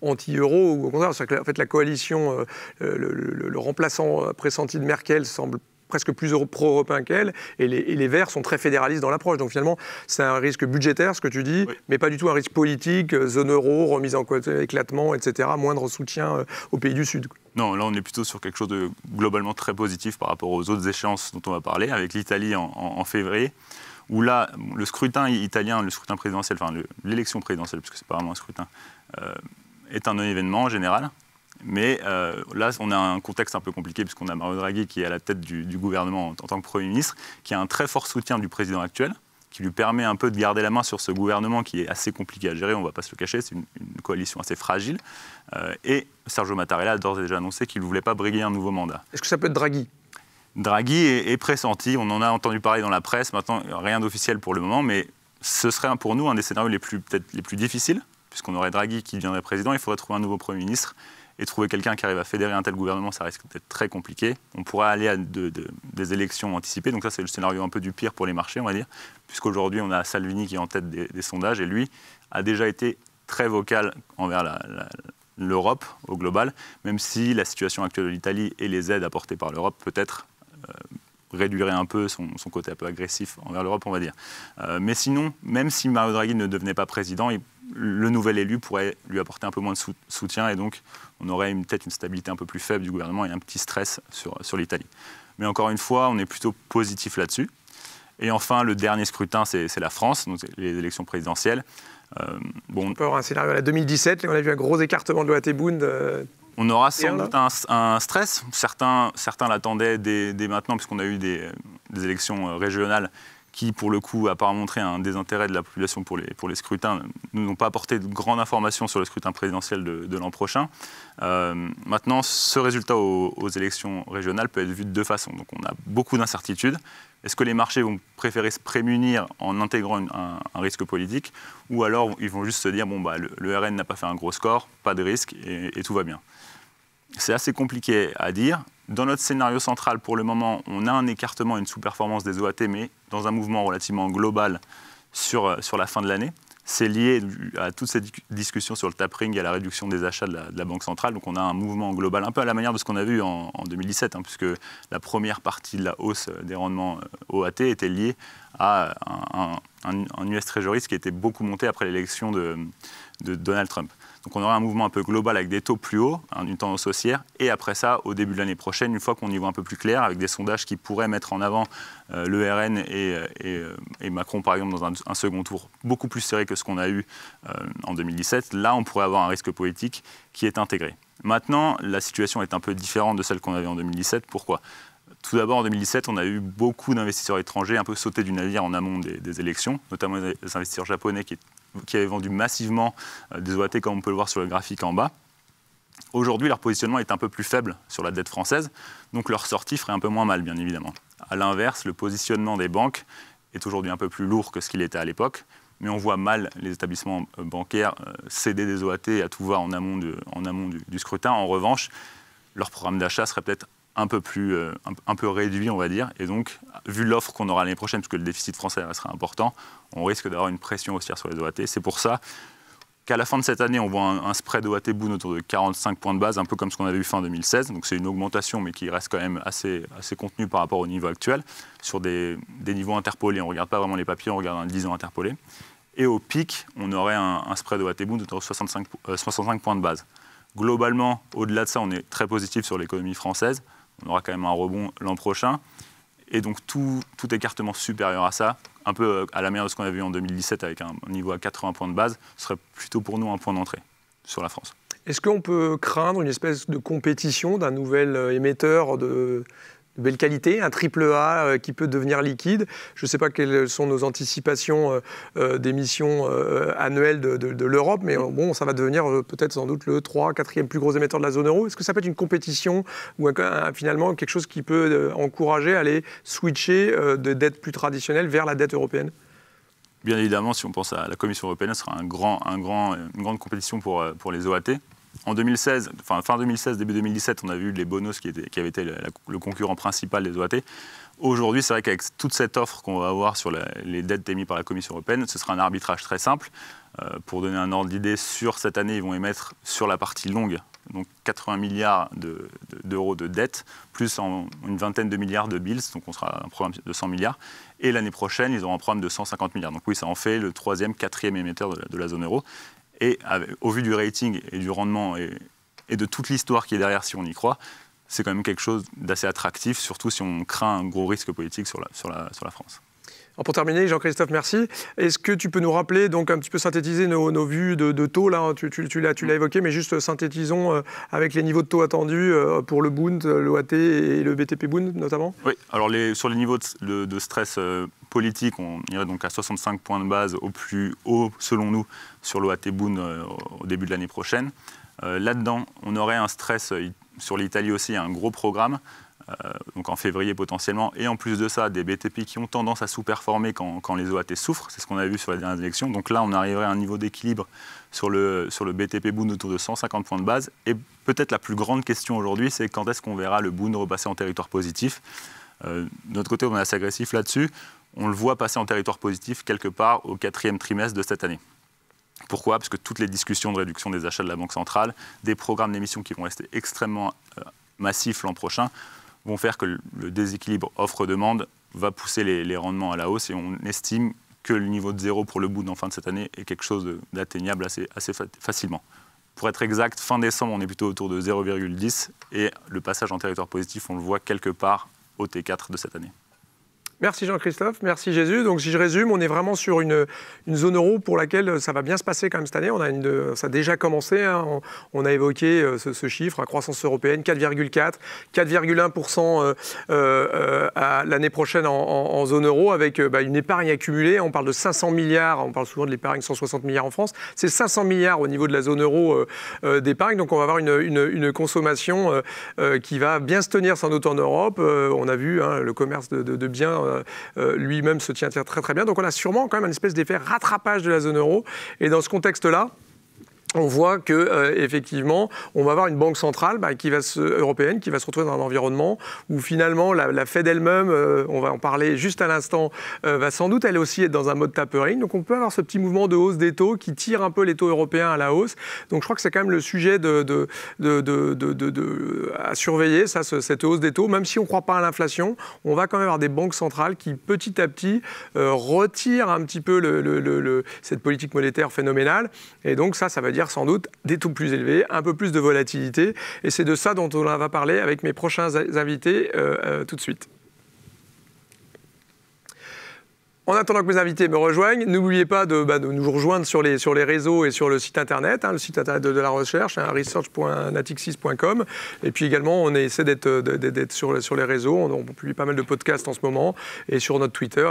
anti-euro, ou au contraire, c'est que en fait, la coalition, le remplaçant pressenti de Merkel semble presque plus pro-européen qu'elle, et les Verts sont très fédéralistes dans l'approche. Donc finalement, c'est un risque budgétaire, ce que tu dis, oui, mais pas du tout un risque politique, zone euro, remise en cause, éclatement, etc., moindre soutien aux pays du Sud. Non, là on est plutôt sur quelque chose de globalement très positif par rapport aux autres échéances dont on va parler, avec l'Italie en février, où là, le scrutin italien, le scrutin présidentiel, enfin l'élection présidentielle, puisque c'est pas vraiment un scrutin, est un événement en général. Mais là, on a un contexte un peu compliqué, puisqu'on a Mario Draghi qui est à la tête du gouvernement en tant que Premier ministre, qui a un très fort soutien du président actuel, qui lui permet un peu de garder la main sur ce gouvernement qui est assez compliqué à gérer, on ne va pas se le cacher, c'est une coalition assez fragile. Et Sergio Mattarella a d'ores et déjà annoncé qu'il ne voulait pas briguer un nouveau mandat. Est-ce que ça peut être Draghi ? Draghi est pressenti, on en a entendu parler dans la presse, maintenant rien d'officiel pour le moment, mais ce serait pour nous un des scénarios peut-être les plus difficiles, puisqu'on aurait Draghi qui deviendrait président, il faudrait trouver un nouveau Premier ministre, et trouver quelqu'un qui arrive à fédérer un tel gouvernement, ça risque d'être très compliqué. On pourrait aller à des élections anticipées, donc ça c'est le scénario un peu du pire pour les marchés, on va dire, puisqu'aujourd'hui on a Salvini qui est en tête des sondages, et lui a déjà été très vocal envers l'Europe au global, même si la situation actuelle de l'Italie et les aides apportées par l'Europe peut-être réduirait un peu son côté un peu agressif envers l'Europe, on va dire. Mais sinon, même si Mario Draghi ne devenait pas président, le nouvel élu pourrait lui apporter un peu moins de soutien et donc on aurait peut-être une stabilité un peu plus faible du gouvernement et un petit stress sur l'Italie. Mais encore une fois, on est plutôt positif là-dessus. Et enfin, le dernier scrutin, c'est la France, donc les élections présidentielles. On peut avoir un scénario à la 2017, on a vu un gros écartement de l'OAT-Bund. On aura sans doute un stress. Certains l'attendaient dès maintenant, puisqu'on a eu des élections régionales qui, pour le coup, à part montrer un désintérêt de la population pour les scrutins, nous n'ont pas apporté de grandes informations sur le scrutin présidentiel de l'an prochain. Maintenant, ce résultat aux élections régionales peut être vu de deux façons. Donc on a beaucoup d'incertitudes. Est-ce que les marchés vont préférer se prémunir en intégrant un risque politique, ou alors ils vont juste se dire bon, le RN n'a pas fait un gros score, pas de risque et tout va bien. C'est assez compliqué à dire. Dans notre scénario central, pour le moment, on a un écartement, une sous-performance des OAT, mais dans un mouvement relativement global sur la fin de l'année. C'est lié à toute cette discussion sur le tapering et à la réduction des achats de la Banque centrale. Donc on a un mouvement global, un peu à la manière de ce qu'on a vu en 2017, puisque la première partie de la hausse des rendements OAT était liée à un US Treasuries qui était beaucoup monté après l'élection de Donald Trump. Donc on aura un mouvement un peu global avec des taux plus hauts, une tendance haussière, et après ça, au début de l'année prochaine, une fois qu'on y voit un peu plus clair, avec des sondages qui pourraient mettre en avant le RN et Macron, par exemple, dans un second tour beaucoup plus serré que ce qu'on a eu en 2017, là, on pourrait avoir un risque politique qui est intégré. Maintenant, la situation est un peu différente de celle qu'on avait en 2017. Pourquoi ? Tout d'abord, en 2017, on a eu beaucoup d'investisseurs étrangers un peu sautés du navire en amont des élections, notamment les investisseurs japonais qui avaient vendu massivement des OAT, comme on peut le voir sur le graphique en bas. Aujourd'hui, leur positionnement est un peu plus faible sur la dette française, donc leur sortie ferait un peu moins mal, bien évidemment. À l'inverse, le positionnement des banques est aujourd'hui un peu plus lourd que ce qu'il était à l'époque, mais on voit mal les établissements bancaires céder des OAT à tout va en amont du scrutin. En revanche, leur programme d'achat serait peut-être un peu réduit, on va dire. Et donc, vu l'offre qu'on aura l'année prochaine, parce que le déficit français restera important, on risque d'avoir une pression haussière sur les OAT. C'est pour ça qu'à la fin de cette année, on voit un spread OAT-Bund autour de 45 points de base, un peu comme ce qu'on avait vu fin 2016. Donc c'est une augmentation, mais qui reste quand même assez contenue par rapport au niveau actuel, sur des niveaux interpolés. On ne regarde pas vraiment les papiers, on regarde un 10 ans interpolé. Et au pic, on aurait un spread OAT-Bund autour de 65 points de base. Globalement, au-delà de ça, on est très positif sur l'économie française. On aura quand même un rebond l'an prochain. Et donc tout écartement supérieur à ça, un peu à la manière de ce qu'on a vu en 2017 avec un niveau à 80 points de base, serait plutôt pour nous un point d'entrée sur la France. Est-ce qu'on peut craindre une espèce de compétition d'un nouvel émetteur de belle qualité, un AAA qui peut devenir liquide? Je ne sais pas quelles sont nos anticipations d'émissions annuelles de l'Europe, mais bon, ça va devenir peut-être sans doute le 3e, 4e plus gros émetteur de la zone euro. Est-ce que ça peut être une compétition ou finalement quelque chose qui peut encourager à aller switcher de dette plus traditionnelle vers la dette européenne? Bien évidemment, si on pense à la Commission européenne, ce sera une grande compétition pour les OAT. En 2016, fin 2016, début 2017, on a vu les bonus qui avaient été le concurrent principal des OAT. Aujourd'hui, c'est vrai qu'avec toute cette offre qu'on va avoir sur les dettes émises par la Commission européenne, ce sera un arbitrage très simple. Pour donner un ordre d'idée, sur cette année, ils vont émettre sur la partie longue, donc 80 milliards d'euros de dettes, plus une vingtaine de milliards de bills, donc on sera un programme de 100 milliards. Et l'année prochaine, ils auront un programme de 150 milliards. Donc oui, ça en fait le 3e, 4e émetteur de la zone euro. Et au vu du rating et du rendement et de toute l'histoire qui est derrière, si on y croit, c'est quand même quelque chose d'assez attractif, surtout si on craint un gros risque politique sur la France. Alors pour terminer, Jean-Christophe, merci. Est-ce que tu peux nous rappeler, donc un petit peu synthétiser nos vues de taux là, tu l'as évoqué, mais juste synthétisons avec les niveaux de taux attendus pour le Bund, l'OAT et le BTP Bund notamment? Oui, alors sur les niveaux de stress politique, on irait donc à 65 points de base au plus haut, selon nous, sur l'OAT Bund au début de l'année prochaine. Là-dedans, on aurait un stress sur l'Italie aussi, un gros programme donc en février potentiellement, et en plus de ça, des BTP qui ont tendance à sous-performer quand les OAT souffrent, c'est ce qu'on a vu sur les dernières élections. Donc là, on arriverait à un niveau d'équilibre sur le BTP Bund autour de 150 points de base. Et peut-être la plus grande question aujourd'hui, c'est quand est-ce qu'on verra le Bund repasser en territoire positif. De notre côté, on est assez agressif là-dessus. On le voit passer en territoire positif quelque part au 4e trimestre de cette année. Pourquoi ? Parce que toutes les discussions de réduction des achats de la Banque centrale, des programmes d'émissions qui vont rester extrêmement massifs l'an prochain, vont faire que le déséquilibre offre-demande va pousser les rendements à la hausse, et on estime que le niveau de 0 pour le Bund en fin de cette année est quelque chose d'atteignable assez facilement. Pour être exact, fin décembre, on est plutôt autour de 0,10, et le passage en territoire positif, on le voit quelque part au T4 de cette année. Merci Jean-Christophe, merci Jésus. Donc si je résume, on est vraiment sur une zone euro pour laquelle ça va bien se passer quand même cette année. Ça a déjà commencé, hein. On a évoqué ce chiffre, la croissance européenne, 4,4, 4,1% l'année prochaine en zone euro, avec une épargne accumulée. On parle de 500 milliards, on parle souvent de l'épargne 160 milliards en France. C'est 500 milliards au niveau de la zone euro d'épargne. Donc on va avoir une consommation qui va bien se tenir sans doute en Europe. On a vu le commerce de biens lui-même se tient très très bien. Donc on a sûrement quand même une espèce d'effet rattrapage de la zone euro. Et dans ce contexte-là, on voit que effectivement, on va avoir une banque centrale européenne qui va se retrouver dans un environnement où finalement la Fed elle-même, on va en parler juste à l'instant, va sans doute elle aussi être dans un mode tapering. Donc on peut avoir ce petit mouvement de hausse des taux qui tire un peu les taux européens à la hausse. Donc je crois que c'est quand même le sujet à surveiller, cette hausse des taux. Même si on ne croit pas à l'inflation, on va quand même avoir des banques centrales qui petit à petit retirent un petit peu cette politique monétaire phénoménale. Et donc ça veut dire sans doute des taux plus élevés, un peu plus de volatilité. Et c'est de ça dont on va parler avec mes prochains invités tout de suite. En attendant que mes invités me rejoignent, n'oubliez pas de nous rejoindre sur les réseaux et sur le site internet, le site internet de la recherche, research.natixis.com. Et puis également, on essaie d'être sur les réseaux. On publie pas mal de podcasts en ce moment. Et sur notre Twitter,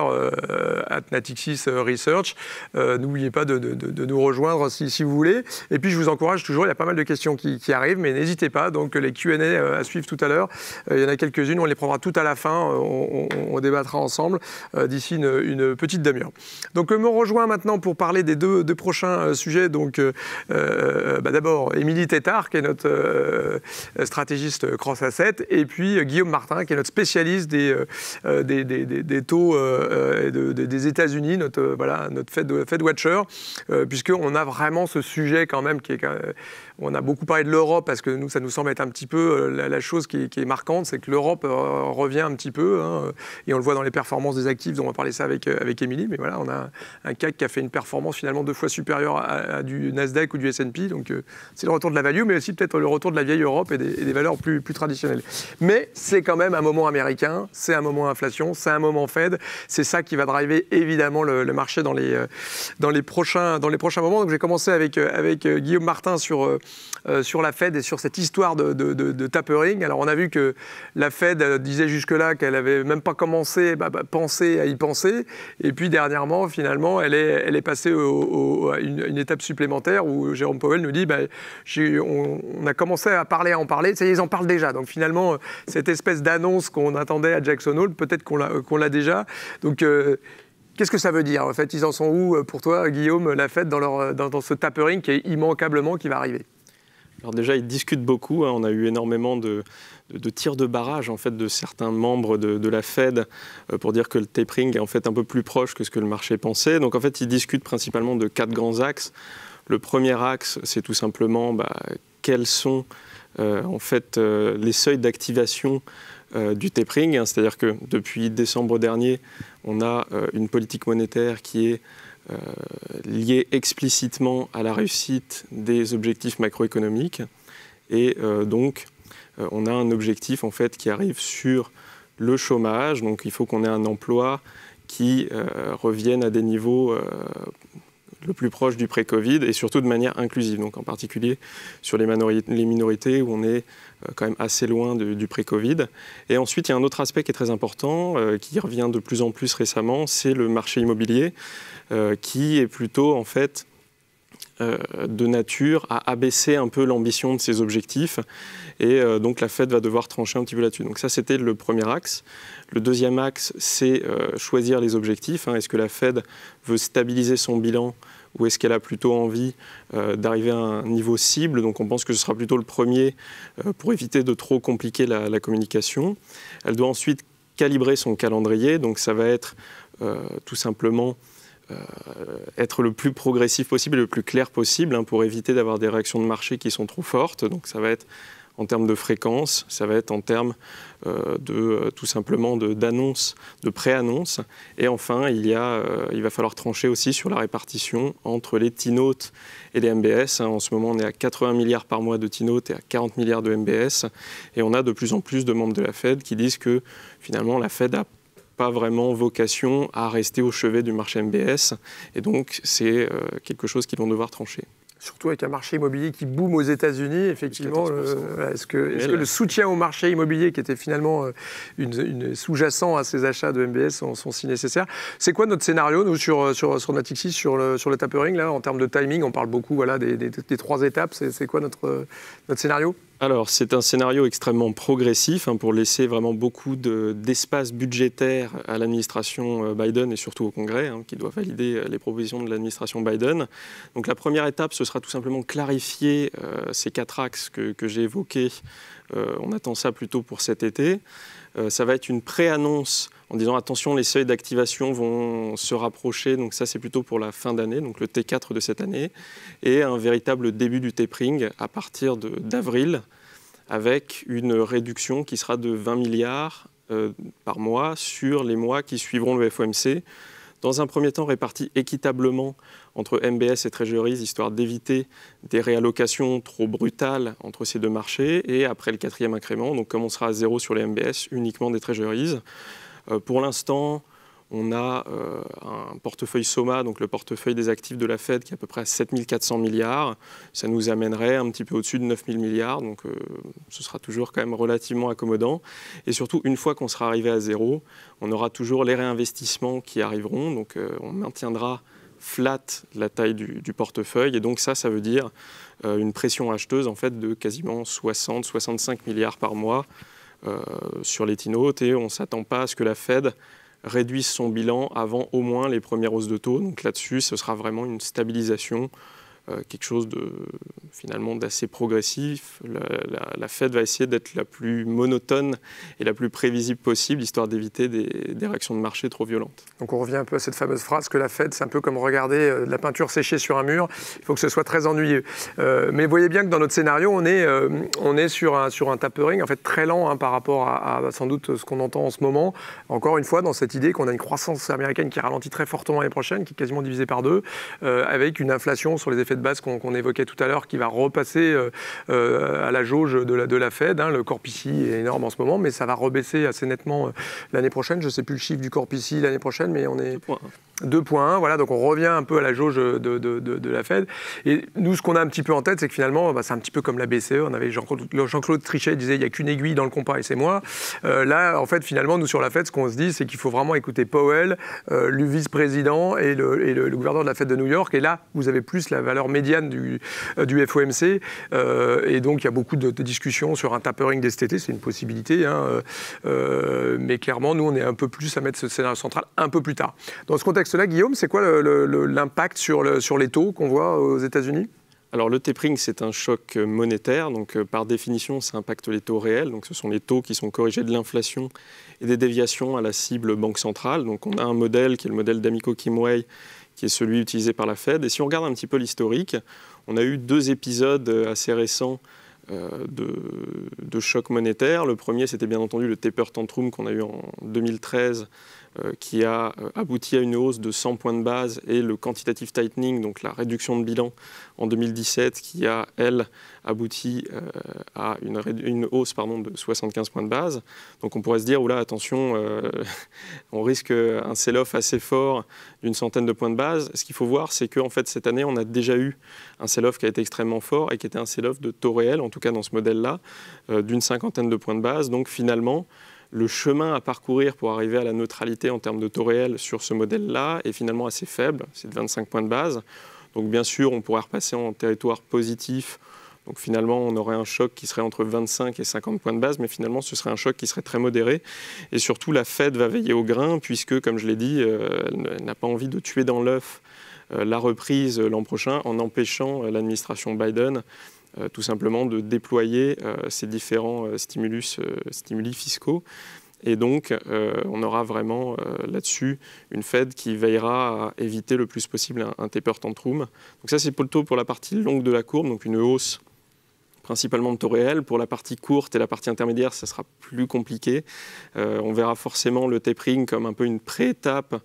@natixisresearch. N'oubliez pas de nous rejoindre si vous voulez. Et puis je vous encourage toujours, il y a pas mal de questions qui arrivent, mais n'hésitez pas. Donc les Q&A à suivre tout à l'heure, il y en a quelques-unes, on les prendra tout à la fin. On débattra ensemble d'ici une petite demi-heure. Donc me rejoint maintenant pour parler des deux prochains sujets. Donc d'abord Émilie Tétart, qui est notre stratégiste cross asset, et puis Guillaume Martin, qui est notre spécialiste des taux des États-Unis, notre Fed Watcher, puisqu'on a vraiment ce sujet quand même qui est on a beaucoup parlé de l'Europe parce que ça nous semble être un petit peu la chose qui est marquante, c'est que l'Europe revient un petit peu, et on le voit dans les performances des actifs, dont on va parler ça avec Émilie, mais voilà, on a un CAC qui a fait une performance finalement 2 fois supérieure à du Nasdaq ou du S&P, donc c'est le retour de la value, mais aussi peut-être le retour de la vieille Europe et des valeurs plus traditionnelles. Mais c'est quand même un moment américain, c'est un moment inflation, c'est un moment Fed, c'est ça qui va driver évidemment le marché dans les prochains moments. Donc j'ai commencé avec Guillaume Martin sur la Fed et sur cette histoire de tapering. Alors on a vu que la Fed disait jusque-là qu'elle n'avait même pas commencé penser à y penser, et puis dernièrement finalement elle est passée à une étape supplémentaire où Jérôme Powell nous dit on a commencé à en parler, ça y est, ils en parlent déjà. Donc finalement cette espèce d'annonce qu'on attendait à Jackson Hole, peut-être qu'on l'a déjà. Donc qu'est-ce que ça veut dire en fait? Ils en sont où pour toi, Guillaume, la Fed dans ce tapering qui est immanquablement qui va arriver? Alors déjà, ils discutent beaucoup. On a eu énormément de tirs de barrage en fait, de certains membres de la Fed pour dire que le tapering est en fait un peu plus proche que ce que le marché pensait. Donc en fait, ils discutent principalement de 4 grands axes. Le premier axe, c'est tout simplement quels sont en fait, les seuils d'activation du tapering. C'est-à-dire que depuis décembre dernier, on a une politique monétaire qui est lié explicitement à la réussite des objectifs macroéconomiques. Et donc, on a un objectif en fait, qui arrive sur le chômage. Donc, il faut qu'on ait un emploi qui revienne à des niveaux le plus proches du pré-Covid et surtout de manière inclusive. Donc, en particulier sur les minorités où on est quand même assez loin du pré-Covid. Et ensuite, il y a un autre aspect qui est très important, qui revient de plus en plus récemment, c'est le marché immobilier, qui est plutôt en fait de nature à abaisser un peu l'ambition de ses objectifs. Et donc la Fed va devoir trancher un petit peu là-dessus. Donc ça, c'était le premier axe. Le deuxième axe, c'est choisir les objectifs. Est-ce que la Fed veut stabiliser son bilan ou est-ce qu'elle a plutôt envie d'arriver à un niveau cible? Donc on pense que ce sera plutôt le premier pour éviter de trop compliquer la communication. Elle doit ensuite calibrer son calendrier. Donc ça va être tout simplement être le plus progressif possible et le plus clair possible pour éviter d'avoir des réactions de marché qui sont trop fortes. Donc ça va être en termes de fréquence, ça va être en termes tout simplement d'annonce, de pré-annonce. Et enfin, il va falloir trancher aussi sur la répartition entre les T-notes et les MBS. En ce moment, on est à 80 milliards par mois de T-notes et à 40 milliards de MBS. Et on a de plus en plus de membres de la Fed qui disent que finalement, la Fed n'a pas vraiment vocation à rester au chevet du marché MBS. Et donc, c'est quelque chose qu'ils vont devoir trancher. Surtout avec un marché immobilier qui boom aux États-Unis, effectivement, est-ce que le soutien au marché immobilier, qui était finalement une sous-jacent à ces achats de MBS, sont si nécessaires? C'est quoi notre scénario, nous, sur Natixis, sur le tapering, là, en termes de timing? On parle beaucoup des 3 étapes. C'est quoi notre scénario? Alors, c'est un scénario extrêmement progressif pour laisser vraiment beaucoup d'espace budgétaire à l'administration Biden et surtout au Congrès, qui doit valider les propositions de l'administration Biden. Donc, la première étape, ce sera tout simplement clarifier ces 4 axes que j'ai évoqués. On attend ça plutôt pour cet été. Ça va être une pré-annonce en disant attention, les seuils d'activation vont se rapprocher, donc ça c'est plutôt pour la fin d'année, donc le T4 de cette année, et un véritable début du tapering à partir d'avril, avec une réduction qui sera de 20 milliards par mois sur les mois qui suivront le FOMC, dans un premier temps répartis équitablement entre MBS et Treasuries, histoire d'éviter des réallocations trop brutales entre ces deux marchés, et après le 4e incrément, donc comme on sera à 0 sur les MBS, uniquement des Treasuries. Pour l'instant, on a un portefeuille Soma, donc le portefeuille des actifs de la Fed, qui est à peu près à 7 400 milliards. Ça nous amènerait un petit peu au-dessus de 9 000 milliards, donc ce sera toujours quand même relativement accommodant. Et surtout, une fois qu'on sera arrivé à 0, on aura toujours les réinvestissements qui arriveront, donc on maintiendra flat la taille du portefeuille, et donc ça veut dire une pression acheteuse en fait de quasiment 60-65 milliards par mois sur les T-notes, et on ne s'attend pas à ce que la Fed réduise son bilan avant au moins les premières hausses de taux. Donc là-dessus, ce sera vraiment une stabilisation, quelque chose finalement d'assez progressif. La Fed va essayer d'être la plus monotone et la plus prévisible possible, histoire d'éviter des réactions de marché trop violentes. Donc on revient un peu à cette fameuse phrase que la Fed, c'est un peu comme regarder de la peinture séchée sur un mur. Il faut que ce soit très ennuyeux. Mais vous voyez bien que dans notre scénario, on est sur un tapering en fait très lent par rapport à sans doute ce qu'on entend en ce moment. Encore une fois, dans cette idée qu'on a une croissance américaine qui ralentit très fortement l'année prochaine, qui est quasiment divisée par 2, avec une inflation sur les effets de base qu'on évoquait tout à l'heure, qui va repasser à la jauge de la Fed. Le corps PCE est énorme en ce moment, mais ça va rebaisser assez nettement l'année prochaine. Je ne sais plus le chiffre du corps PCE l'année prochaine, mais on est 2,1. Voilà, donc on revient un peu à la jauge de la Fed. Et nous, ce qu'on a un petit peu en tête, c'est que finalement, c'est un petit peu comme la BCE. On avait Jean-Claude Trichet disait il n'y a qu'une aiguille dans le compas et c'est moi. Là, en fait, finalement, nous sur la Fed, ce qu'on se dit, c'est qu'il faut vraiment écouter Powell, le vice-président et le gouverneur de la Fed de New York. Et là, vous avez plus la valeur médiane du FOMC. Et donc, il y a beaucoup de discussions sur un tapering dès cet été. C'est une possibilité. Mais clairement, nous, on est un peu plus à mettre ce scénario central un peu plus tard. Dans ce contexte-là, Guillaume, c'est quoi l'impact sur les taux qu'on voit aux États-Unis ? Alors le tapering, c'est un choc monétaire, donc par définition, ça impacte les taux réels. Donc ce sont les taux qui sont corrigés de l'inflation et des déviations à la cible banque centrale. Donc on a un modèle qui est le modèle d'Amico-Kimway, qui est celui utilisé par la Fed. Et si on regarde un petit peu l'historique, on a eu 2 épisodes assez récents de choc monétaire. Le premier, c'était bien entendu le taper tantrum qu'on a eu en 2013, qui a abouti à une hausse de 100 points de base, et le quantitative tightening, donc la réduction de bilan en 2017, qui a, elle, abouti à une hausse de 75 points de base. Donc on pourrait se dire, oula, attention, on risque un sell-off assez fort d'une centaine de points de base. Ce qu'il faut voir, c'est qu'en fait, cette année, on a déjà eu un sell-off qui a été extrêmement fort et qui était un sell-off de taux réel, en tout cas dans ce modèle-là, d'une cinquantaine de points de base. Donc finalement, le chemin à parcourir pour arriver à la neutralité en termes de taux réel sur ce modèle-là est finalement assez faible, c'est de 25 points de base. Donc bien sûr, on pourrait repasser en territoire positif. Donc finalement, on aurait un choc qui serait entre 25 et 50 points de base, mais finalement, ce serait un choc qui serait très modéré. Et surtout, la Fed va veiller au grain, puisque, comme je l'ai dit, elle n'a pas envie de tuer dans l'œuf la reprise l'an prochain en empêchant l'administration Biden tout simplement de déployer ces différents stimuli fiscaux. Et donc, on aura vraiment là-dessus une Fed qui veillera à éviter le plus possible un taper tantrum. Donc ça, c'est plutôt pour la partie longue de la courbe, donc une hausse principalement de taux réels. Pour la partie courte et la partie intermédiaire, ça sera plus compliqué. On verra forcément le tapering comme un peu une pré-étape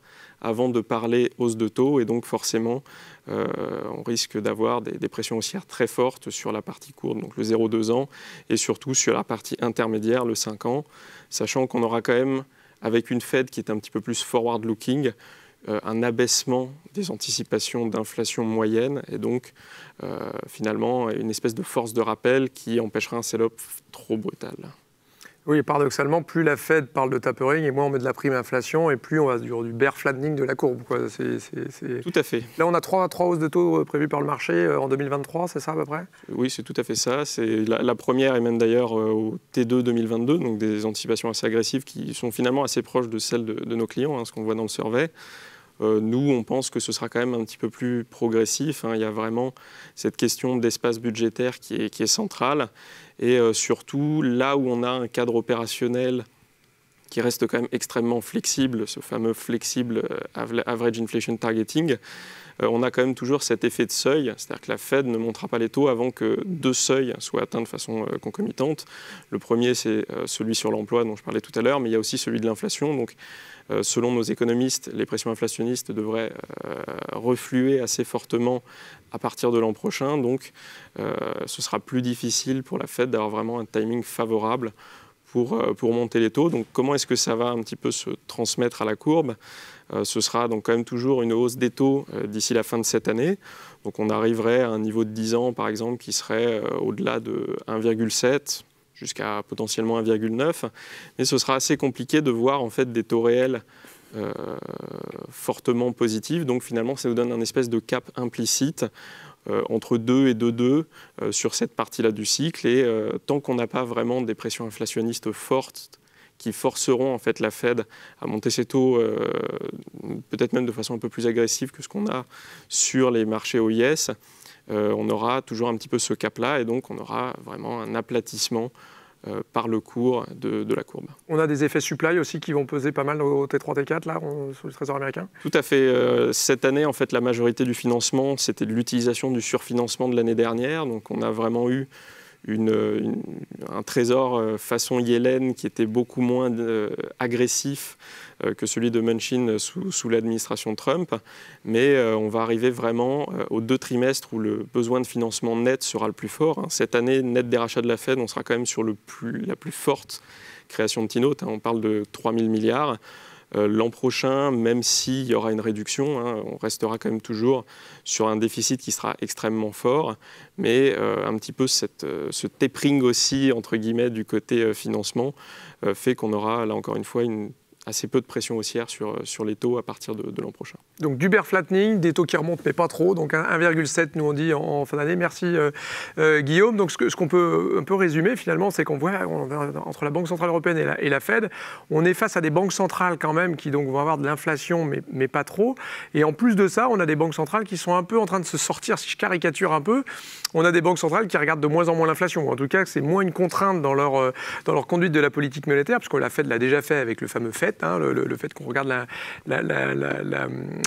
avant de parler hausse de taux. Et donc forcément, on risque d'avoir des pressions haussières très fortes sur la partie courte, donc le 0,2 ans, et surtout sur la partie intermédiaire, le 5 ans, sachant qu'on aura quand même, avec une Fed qui est un petit peu plus forward-looking, un abaissement des anticipations d'inflation moyenne et donc finalement une espèce de force de rappel qui empêchera un sell-off trop brutal. Oui, paradoxalement, plus la Fed parle de tapering et moins on met de la prime inflation et plus on va du bear flattening de la courbe, quoi. Tout à fait. Là, on a trois hausses de taux prévues par le marché en 2023, c'est ça à peu près? Oui, c'est tout à fait ça. C'est la première et même d'ailleurs au T2 2022, donc des anticipations assez agressives qui sont finalement assez proches de celles de nos clients, hein, ce qu'on voit dans le survey. Nous, on pense que ce sera quand même un petit peu plus progressif. Il y a vraiment cette question d'espace budgétaire qui est centrale. Et surtout, là où on a un cadre opérationnel qui reste quand même extrêmement flexible, ce fameux flexible average inflation targeting, on a quand même toujours cet effet de seuil, c'est-à-dire que la Fed ne montera pas les taux avant que deux seuils soient atteints de façon concomitante. Le premier, c'est celui sur l'emploi dont je parlais tout à l'heure, mais il y a aussi celui de l'inflation. Donc, selon nos économistes, les pressions inflationnistes devraient refluer assez fortement à partir de l'an prochain. Donc, ce sera plus difficile pour la Fed d'avoir vraiment un timing favorable pour monter les taux. Donc, comment est-ce que ça va un petit peu se transmettre à la courbe? Ce sera donc quand même toujours une hausse des taux d'ici la fin de cette année. Donc, on arriverait à un niveau de 10 ans, par exemple, qui serait au-delà de 1,7 jusqu'à potentiellement 1,9. Mais ce sera assez compliqué de voir en fait des taux réels fortement positifs. Donc, finalement, ça nous donne un espèce de cap implicite entre 2 et 2,2 sur cette partie-là du cycle. Et tant qu'on n'a pas vraiment des pressions inflationnistes fortes qui forceront en fait la Fed à monter ses taux peut-être même de façon un peu plus agressive que ce qu'on a sur les marchés OIS, on aura toujours un petit peu ce cap-là et donc on aura vraiment un aplatissement par le cours de la courbe. On a des effets supply aussi qui vont peser pas mal au T3, T4 là, sur le Trésor américain? Tout à fait. Cette année, en fait, la majorité du financement, c'était de l'utilisation du surfinancement de l'année dernière. Donc on a vraiment eu un trésor façon Yellen qui était beaucoup moins agressif que celui de Mnuchin sous l'administration Trump. Mais on va arriver vraiment aux 2 trimestres où le besoin de financement net sera le plus fort. Cette année, net des rachats de la Fed, on sera quand même sur la plus forte création de T-note. On parle de 3 000 milliards. L'an prochain, même s'il y aura une réduction, on restera quand même toujours sur un déficit qui sera extrêmement fort, mais un petit peu ce tapering aussi, entre guillemets, du côté financement, fait qu'on aura, là encore une fois, assez peu de pression haussière sur les taux à partir de l'an prochain. Donc du bear flattening, des taux qui remontent mais pas trop, donc 1,7 nous on dit en fin d'année. Merci Guillaume. Donc ce qu'on peut un peu résumer finalement, c'est qu'on voit entre la Banque Centrale Européenne et la Fed, on est face à des banques centrales quand même qui donc vont avoir de l'inflation mais pas trop. Et en plus de ça, on a des banques centrales qui sont un peu en train de se sortir, si je caricature un peu, on a des banques centrales qui regardent de moins en moins l'inflation. En tout cas, c'est moins une contrainte dans leur conduite de la politique monétaire, parce que la Fed l'a déjà fait avec le fameux FED, le fait qu'on regarde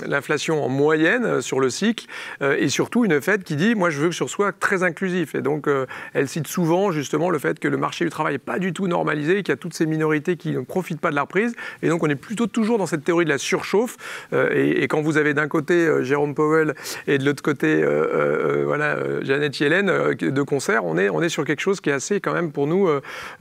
l'inflation en moyenne sur le cycle, et surtout une Fed qui dit « moi je veux que ce soit très inclusif ». Et donc elle cite souvent justement le fait que le marché du travail n'est pas du tout normalisé, qu'il y a toutes ces minorités qui ne profitent pas de la reprise, et donc on est plutôt toujours dans cette théorie de la surchauffe, et quand vous avez d'un côté Jérôme Powell et de l'autre côté Janet Yellen de concert, on est sur quelque chose qui est assez quand même pour nous,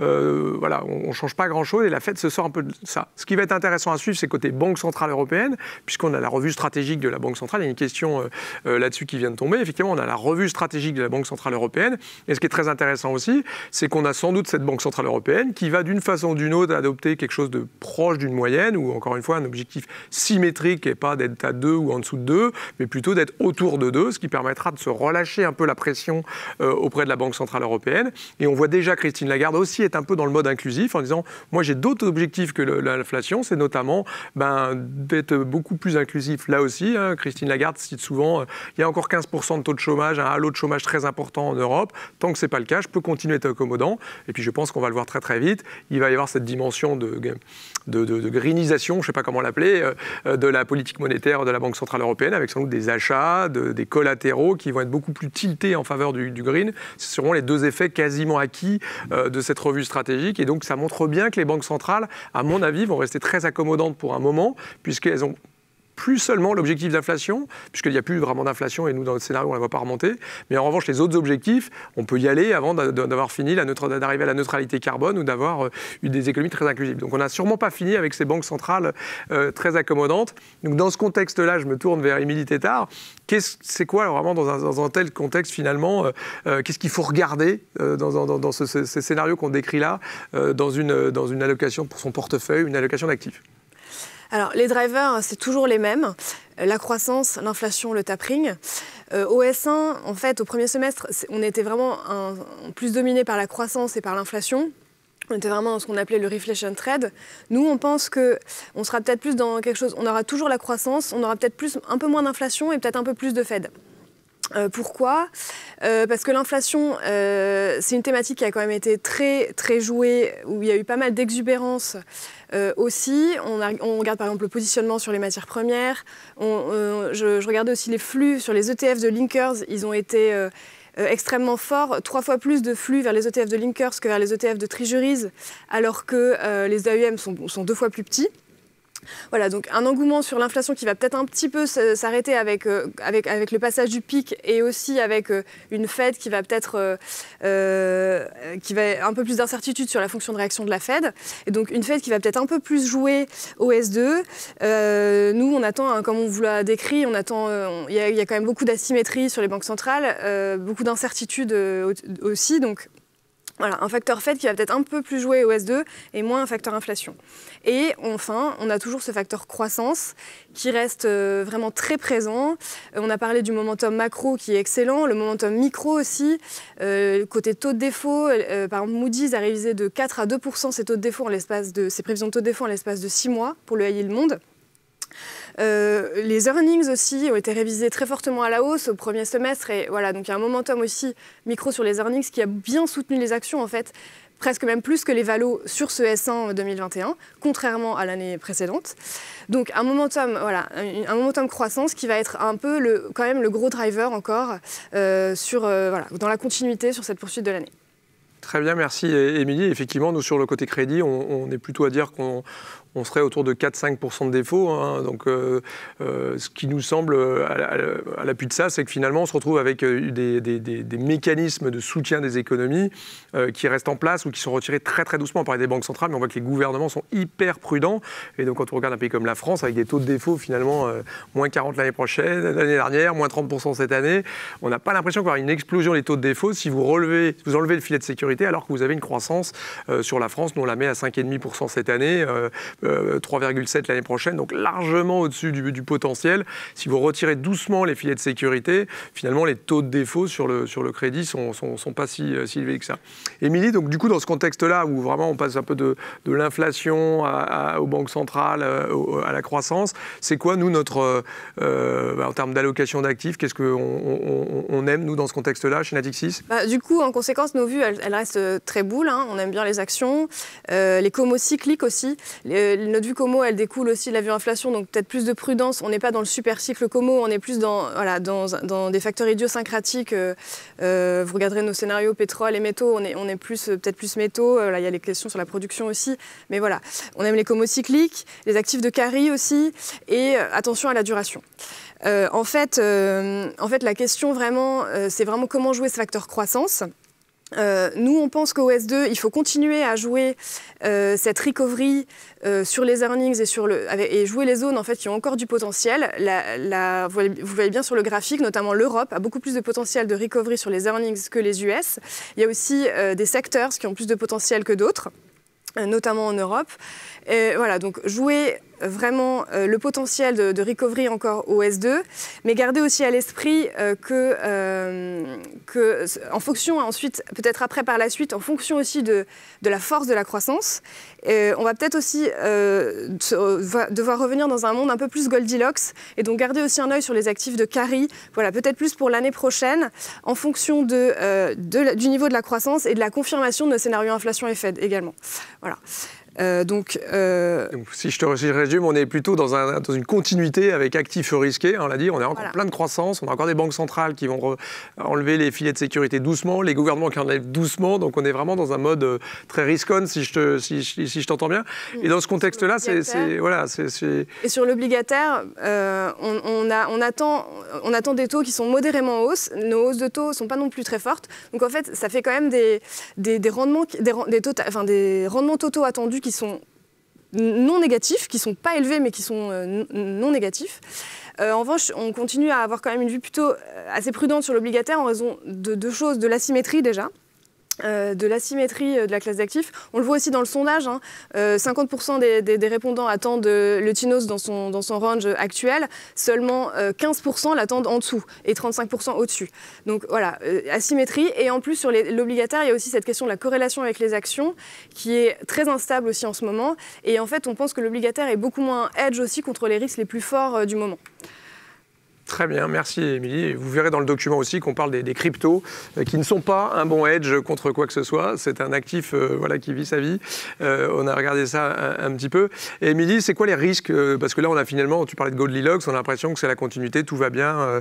on ne change pas grand-chose, et la Fed se sort un peu de ça. Ce qui qui va être intéressant à suivre, c'est côté Banque Centrale Européenne, puisqu'on a la revue stratégique de la Banque Centrale. Il y a une question là-dessus qui vient de tomber. Effectivement, on a la revue stratégique de la Banque Centrale Européenne. Et ce qui est très intéressant aussi, c'est qu'on a sans doute cette Banque Centrale Européenne qui va d'une façon ou d'une autre adopter quelque chose de proche d'une moyenne, ou encore une fois un objectif symétrique et pas d'être à 2 ou en dessous de 2, mais plutôt d'être autour de 2, ce qui permettra de se relâcher un peu la pression auprès de la Banque Centrale Européenne. Et on voit déjà Christine Lagarde aussi être un peu dans le mode inclusif en disant « moi j'ai d'autres objectifs que l'inflation, c'est notamment d'être beaucoup plus inclusif là aussi ». Christine Lagarde cite souvent il y a encore 15% de taux de chômage, un halo de chômage très important en Europe. Tant que ce n'est pas le cas, je peux continuer à être accommodant. Et puis je pense qu'on va le voir très très vite. Il va y avoir cette dimension de greenisation, je ne sais pas comment l'appeler, de la politique monétaire de la Banque Centrale Européenne, avec sans doute des achats, des collatéraux qui vont être beaucoup plus tiltés en faveur du green. Ce seront les deux effets quasiment acquis de cette revue stratégique. Et donc ça montre bien que les banques centrales, à mon avis, vont rester très accommodantes pour un moment, puisqu'elles ont plus seulement l'objectif d'inflation, puisqu'il n'y a plus vraiment d'inflation et nous, dans notre scénario, on ne la voit pas remonter. Mais en revanche, les autres objectifs, on peut y aller avant d'avoir fini, d'arriver à la neutralité carbone ou d'avoir eu des économies très inclusives. Donc on n'a sûrement pas fini avec ces banques centrales très accommodantes. Donc dans ce contexte-là, je me tourne vers Émilie Tétart. C'est quoi vraiment dans un tel contexte finalement qu'est-ce qu'il faut regarder dans ces scénarios qu'on décrit là, dans une allocation pour son portefeuille, une allocation d'actifs? Alors, les drivers, c'est toujours les mêmes. La croissance, l'inflation, le tapering. Au S1, en fait, au premier semestre, on était vraiment plus dominé par la croissance et par l'inflation. On était vraiment dans ce qu'on appelait le reflation trade. Nous, on pense qu'on sera peut-être plus dans quelque chose... On aura toujours la croissance, on aura peut-être un peu moins d'inflation et peut-être un peu plus de Fed. Pourquoi ? Parce que l'inflation, c'est une thématique qui a quand même été très, très jouée, où il y a eu pas mal d'exubérance aussi. On regarde par exemple le positionnement sur les matières premières. Je regardais aussi les flux sur les ETF de Linkers. Ils ont été extrêmement forts, 3 fois plus de flux vers les ETF de Linkers que vers les ETF de Treasuries, alors que les AUM sont 2 fois plus petits. Voilà, donc un engouement sur l'inflation qui va peut-être un petit peu s'arrêter avec le passage du pic et aussi avec une Fed qui va peut-être qui va un peu plus d'incertitude sur la fonction de réaction de la Fed. Et donc une Fed qui va peut-être un peu plus jouer au S2. Nous, on attend, comme on vous l'a décrit, il y a quand même beaucoup d'asymétrie sur les banques centrales, beaucoup d'incertitudes aussi. Donc voilà, un facteur Fed qui va peut-être un peu plus jouer au S2 et moins un facteur inflation. Et enfin, on a toujours ce facteur croissance qui reste vraiment très présent. On a parlé du momentum macro qui est excellent, le momentum micro aussi. Côté taux de défaut, par exemple Moody's a révisé de 4 à 2% ses prévisions de taux de défaut en l'espace de 6 mois pour le high yield monde. Les earnings aussi ont été révisés très fortement à la hausse au premier semestre et voilà, donc il y a un momentum aussi micro sur les earnings qui a bien soutenu les actions en fait, presque même plus que les valos sur ce S1 2021, contrairement à l'année précédente. Donc un momentum croissance qui va être un peu quand même le gros driver encore dans la continuité sur cette poursuite de l'année. Très bien, merci Émilie. Effectivement, nous sur le côté crédit, on est plutôt à dire qu'on serait autour de 4-5% de défaut. Donc, ce qui nous semble à l'appui de ça, c'est que finalement, on se retrouve avec des mécanismes de soutien des économies qui restent en place ou qui sont retirés très très doucement. On parlait des banques centrales, mais on voit que les gouvernements sont hyper prudents. Et donc, quand on regarde un pays comme la France, avec des taux de défaut finalement moins 40 l'année dernière, moins 30% cette année, on n'a pas l'impression qu'il va y avoir une explosion des taux de défaut si vous enlevez le filet de sécurité alors que vous avez une croissance sur la France. Nous, on la met à 5,5% cette année. 3,7 l'année prochaine, donc largement au-dessus du potentiel. Si vous retirez doucement les filets de sécurité, finalement, les taux de défaut sur le crédit sont pas si élevés que ça. Émilie, donc du coup, dans ce contexte-là, où vraiment on passe un peu de l'inflation aux banques centrales, à la croissance, c'est quoi, nous, notre en termes d'allocation d'actifs, qu'est-ce qu'on aime, nous, dans ce contexte-là, chez Natixis ? Du coup, en conséquence, nos vues, elles restent très bulles. On aime bien les actions, les comos cycliques aussi. Notre vue Como, elle découle aussi de la vue inflation, donc peut-être plus de prudence. On n'est pas dans le super cycle Como, on est plus dans des facteurs idiosyncratiques. Vous regarderez nos scénarios pétrole et métaux, on est peut-être plus métaux. Là, il y a les questions sur la production aussi. Mais voilà, on aime les Como cycliques, les actifs de carry aussi, et attention à la duration. En fait, la question vraiment, c'est vraiment comment jouer ce facteur croissance. Nous, on pense qu'au S2, il faut continuer à jouer cette recovery sur les earnings et jouer les zones en fait, qui ont encore du potentiel. Vous voyez bien sur le graphique, notamment l'Europe a beaucoup plus de potentiel de recovery sur les earnings que les US. Il y a aussi des sectors qui ont plus de potentiel que d'autres, notamment en Europe. Et voilà, donc jouer vraiment le potentiel de recovery encore au S2, mais garder aussi à l'esprit que en fonction, ensuite, peut-être après par la suite, en fonction aussi de la force de la croissance, on va peut-être aussi devoir revenir dans un monde un peu plus Goldilocks, et donc garder aussi un œil sur les actifs de carry, voilà, peut-être plus pour l'année prochaine, en fonction du niveau de la croissance et de la confirmation de nos scénarios inflation et Fed également. Voilà. Donc, si je résume, on est plutôt dans une continuité avec actifs risqués, on l'a dit, on est encore plein de croissance, on a encore des banques centrales qui vont enlever les filets de sécurité doucement, les gouvernements qui enlèvent doucement, donc on est vraiment dans un mode très risk-on, si je t'entends bien. Et dans ce contexte-là, Et sur l'obligataire, on attend des taux qui sont modérément en hausse, nos hausses de taux ne sont pas non plus très fortes, donc en fait, ça fait quand même des rendements totaux attendus qui sont non négatifs, qui ne sont pas élevés, mais qui sont non négatifs. En revanche, on continue à avoir quand même une vue plutôt assez prudente sur l'obligataire en raison de deux choses, de l'asymétrie déjà. De l'asymétrie de la classe d'actifs. On le voit aussi dans le sondage, 50% des répondants attendent le TINOS dans son range actuel, seulement 15% l'attendent en dessous et 35% au-dessus. Donc voilà, asymétrie. Et en plus, sur l'obligataire, il y a aussi cette question de la corrélation avec les actions qui est très instable aussi en ce moment. Et en fait, on pense que l'obligataire est beaucoup moins hedge aussi contre les risques les plus forts du moment. Très bien, merci Émilie. Vous verrez dans le document aussi qu'on parle des cryptos qui ne sont pas un bon hedge contre quoi que ce soit. C'est un actif qui vit sa vie. On a regardé ça un petit peu. Et Émilie, c'est quoi les risques? Parce que là, on a finalement, tu parlais de Goldilocks, on a l'impression que c'est la continuité, tout va bien,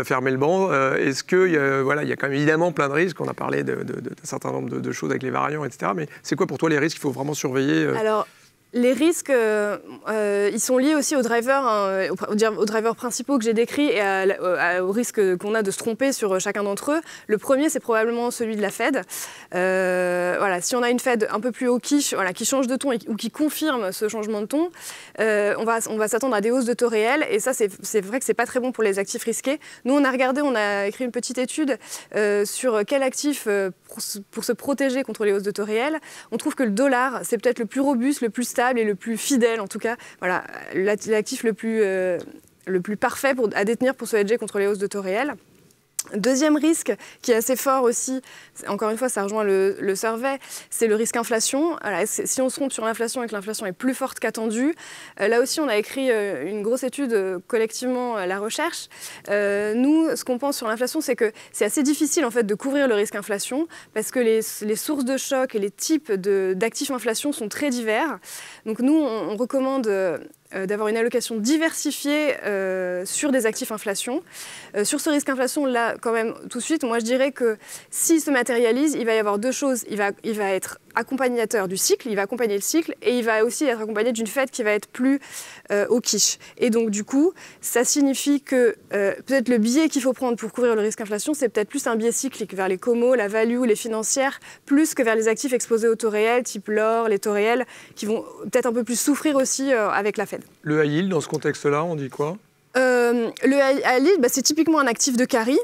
fermer le banc. Est-ce qu'il y a quand même évidemment plein de risques? On a parlé d'un certain nombre de choses avec les variants, etc. Mais c'est quoi pour toi les risques qu'il faut vraiment surveiller? Alors, les risques, ils sont liés aussi aux drivers, aux drivers principaux que j'ai décrits et aux risques qu'on a de se tromper sur chacun d'entre eux. Le premier, c'est probablement celui de la Fed. Si on a une Fed un peu plus hawkish, qui change de ton ou qui confirme ce changement de ton, on va s'attendre à des hausses de taux réels. Et ça, c'est vrai que c'est pas très bon pour les actifs risqués. Nous, on a écrit une petite étude sur quel actif pour se protéger contre les hausses de taux réels. On trouve que le dollar, c'est peut-être le plus robuste, le plus stable et le plus fidèle, en tout cas, voilà, l'actif le plus parfait à détenir pour se hedger contre les hausses de taux réels. Deuxième risque, qui est assez fort aussi, encore une fois, ça rejoint le survey, c'est le risque inflation. Voilà, si on se trompe sur l'inflation et que l'inflation est plus forte qu'attendue, là aussi, on a écrit une grosse étude collectivement, la recherche. Nous, ce qu'on pense sur l'inflation, c'est que c'est assez difficile en fait, de couvrir le risque inflation parce que les sources de choc et les types d'actifs inflation sont très divers. Donc nous, on recommande d'avoir une allocation diversifiée sur des actifs inflation. Sur ce risque inflation, là, quand même, tout de suite, moi, je dirais que s'il se matérialise, il va y avoir deux choses. Il va être accompagnateur du cycle, il va accompagner le cycle, et il va aussi être accompagné d'une Fed qui va être plus hawkish. Et donc, du coup, ça signifie que peut-être le biais qu'il faut prendre pour couvrir le risque inflation, c'est peut-être plus un biais cyclique vers les comos, la value, les financières, plus que vers les actifs exposés aux taux réels, type l'or, les taux réels, qui vont peut-être un peu plus souffrir aussi avec la Fed. Le high yield, dans ce contexte-là, on dit quoi? Le high yield, c'est typiquement un actif de carry.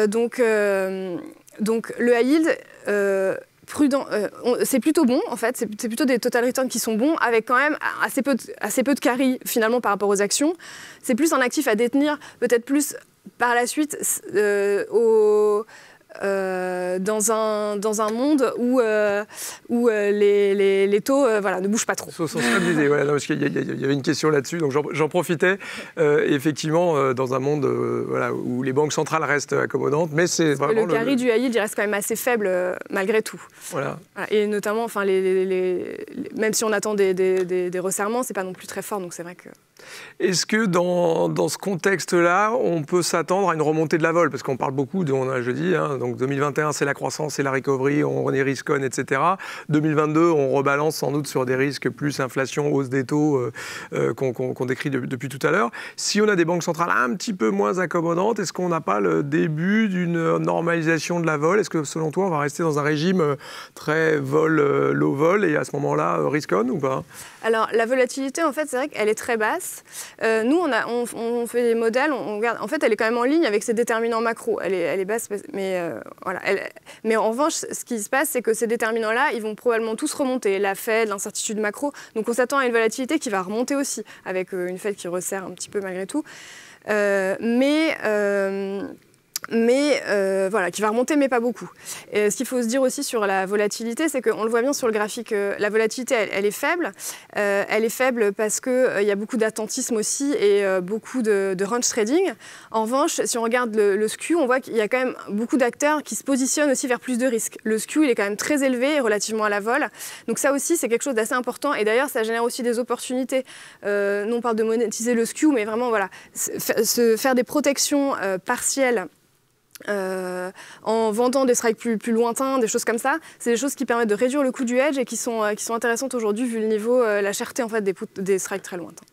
Donc le high yield, prudent, c'est plutôt bon, en fait. C'est plutôt des total returns qui sont bons, avec quand même assez peu de carry, finalement, par rapport aux actions. C'est plus un actif à détenir, peut-être plus par la suite, dans un monde où les taux ne bougent pas trop. Parce qu'il y avait une question là-dessus, donc j'en profitais. Effectivement, dans un monde où les banques centrales restent accommodantes, mais c'est vraiment... Le carry du high yield, il reste quand même assez faible malgré tout. Voilà. Et notamment, même si on attend des resserrements, c'est pas non plus très fort, donc c'est vrai que... Est-ce que dans ce contexte-là, on peut s'attendre à une remontée de la vol? Parce qu'on parle beaucoup, je dis, donc 2021, c'est la croissance, c'est la recovery, on est risk-on, etc. 2022, on rebalance sans doute sur des risques plus inflation, hausse des taux qu'on décrit depuis tout à l'heure. Si on a des banques centrales un petit peu moins accommodantes, est-ce qu'on n'a pas le début d'une normalisation de la vol? Est-ce que selon toi, on va rester dans un régime très low vol et à ce moment-là, risk-on ou pas? Alors, la volatilité, en fait, c'est vrai qu'elle est très basse. Nous, on fait des modèles, on regarde. En fait, elle est quand même en ligne avec ses déterminants macro. Elle est basse, mais voilà. Mais en revanche, ce qui se passe, c'est que ces déterminants-là, ils vont probablement tous remonter. La Fed, l'incertitude macro. Donc, on s'attend à une volatilité qui va remonter aussi, avec une Fed qui resserre un petit peu malgré tout. Voilà, qui va remonter, mais pas beaucoup. Et ce qu'il faut se dire aussi sur la volatilité, c'est qu'on le voit bien sur le graphique, la volatilité, elle est faible. Elle est faible parce qu'il y a beaucoup d'attentisme aussi et beaucoup de range trading. En revanche, si on regarde le skew, on voit qu'il y a quand même beaucoup d'acteurs qui se positionnent aussi vers plus de risques. Le skew, il est quand même très élevé relativement à la vol. Donc ça aussi, c'est quelque chose d'assez important. Et d'ailleurs, ça génère aussi des opportunités. Non pas de monétiser le skew, mais vraiment, voilà, faire des protections partielles en vendant des strikes plus lointains, des choses comme ça. C'est des choses qui permettent de réduire le coût du hedge et qui sont intéressantes aujourd'hui vu le niveau, la cherté en fait, des strikes très lointains.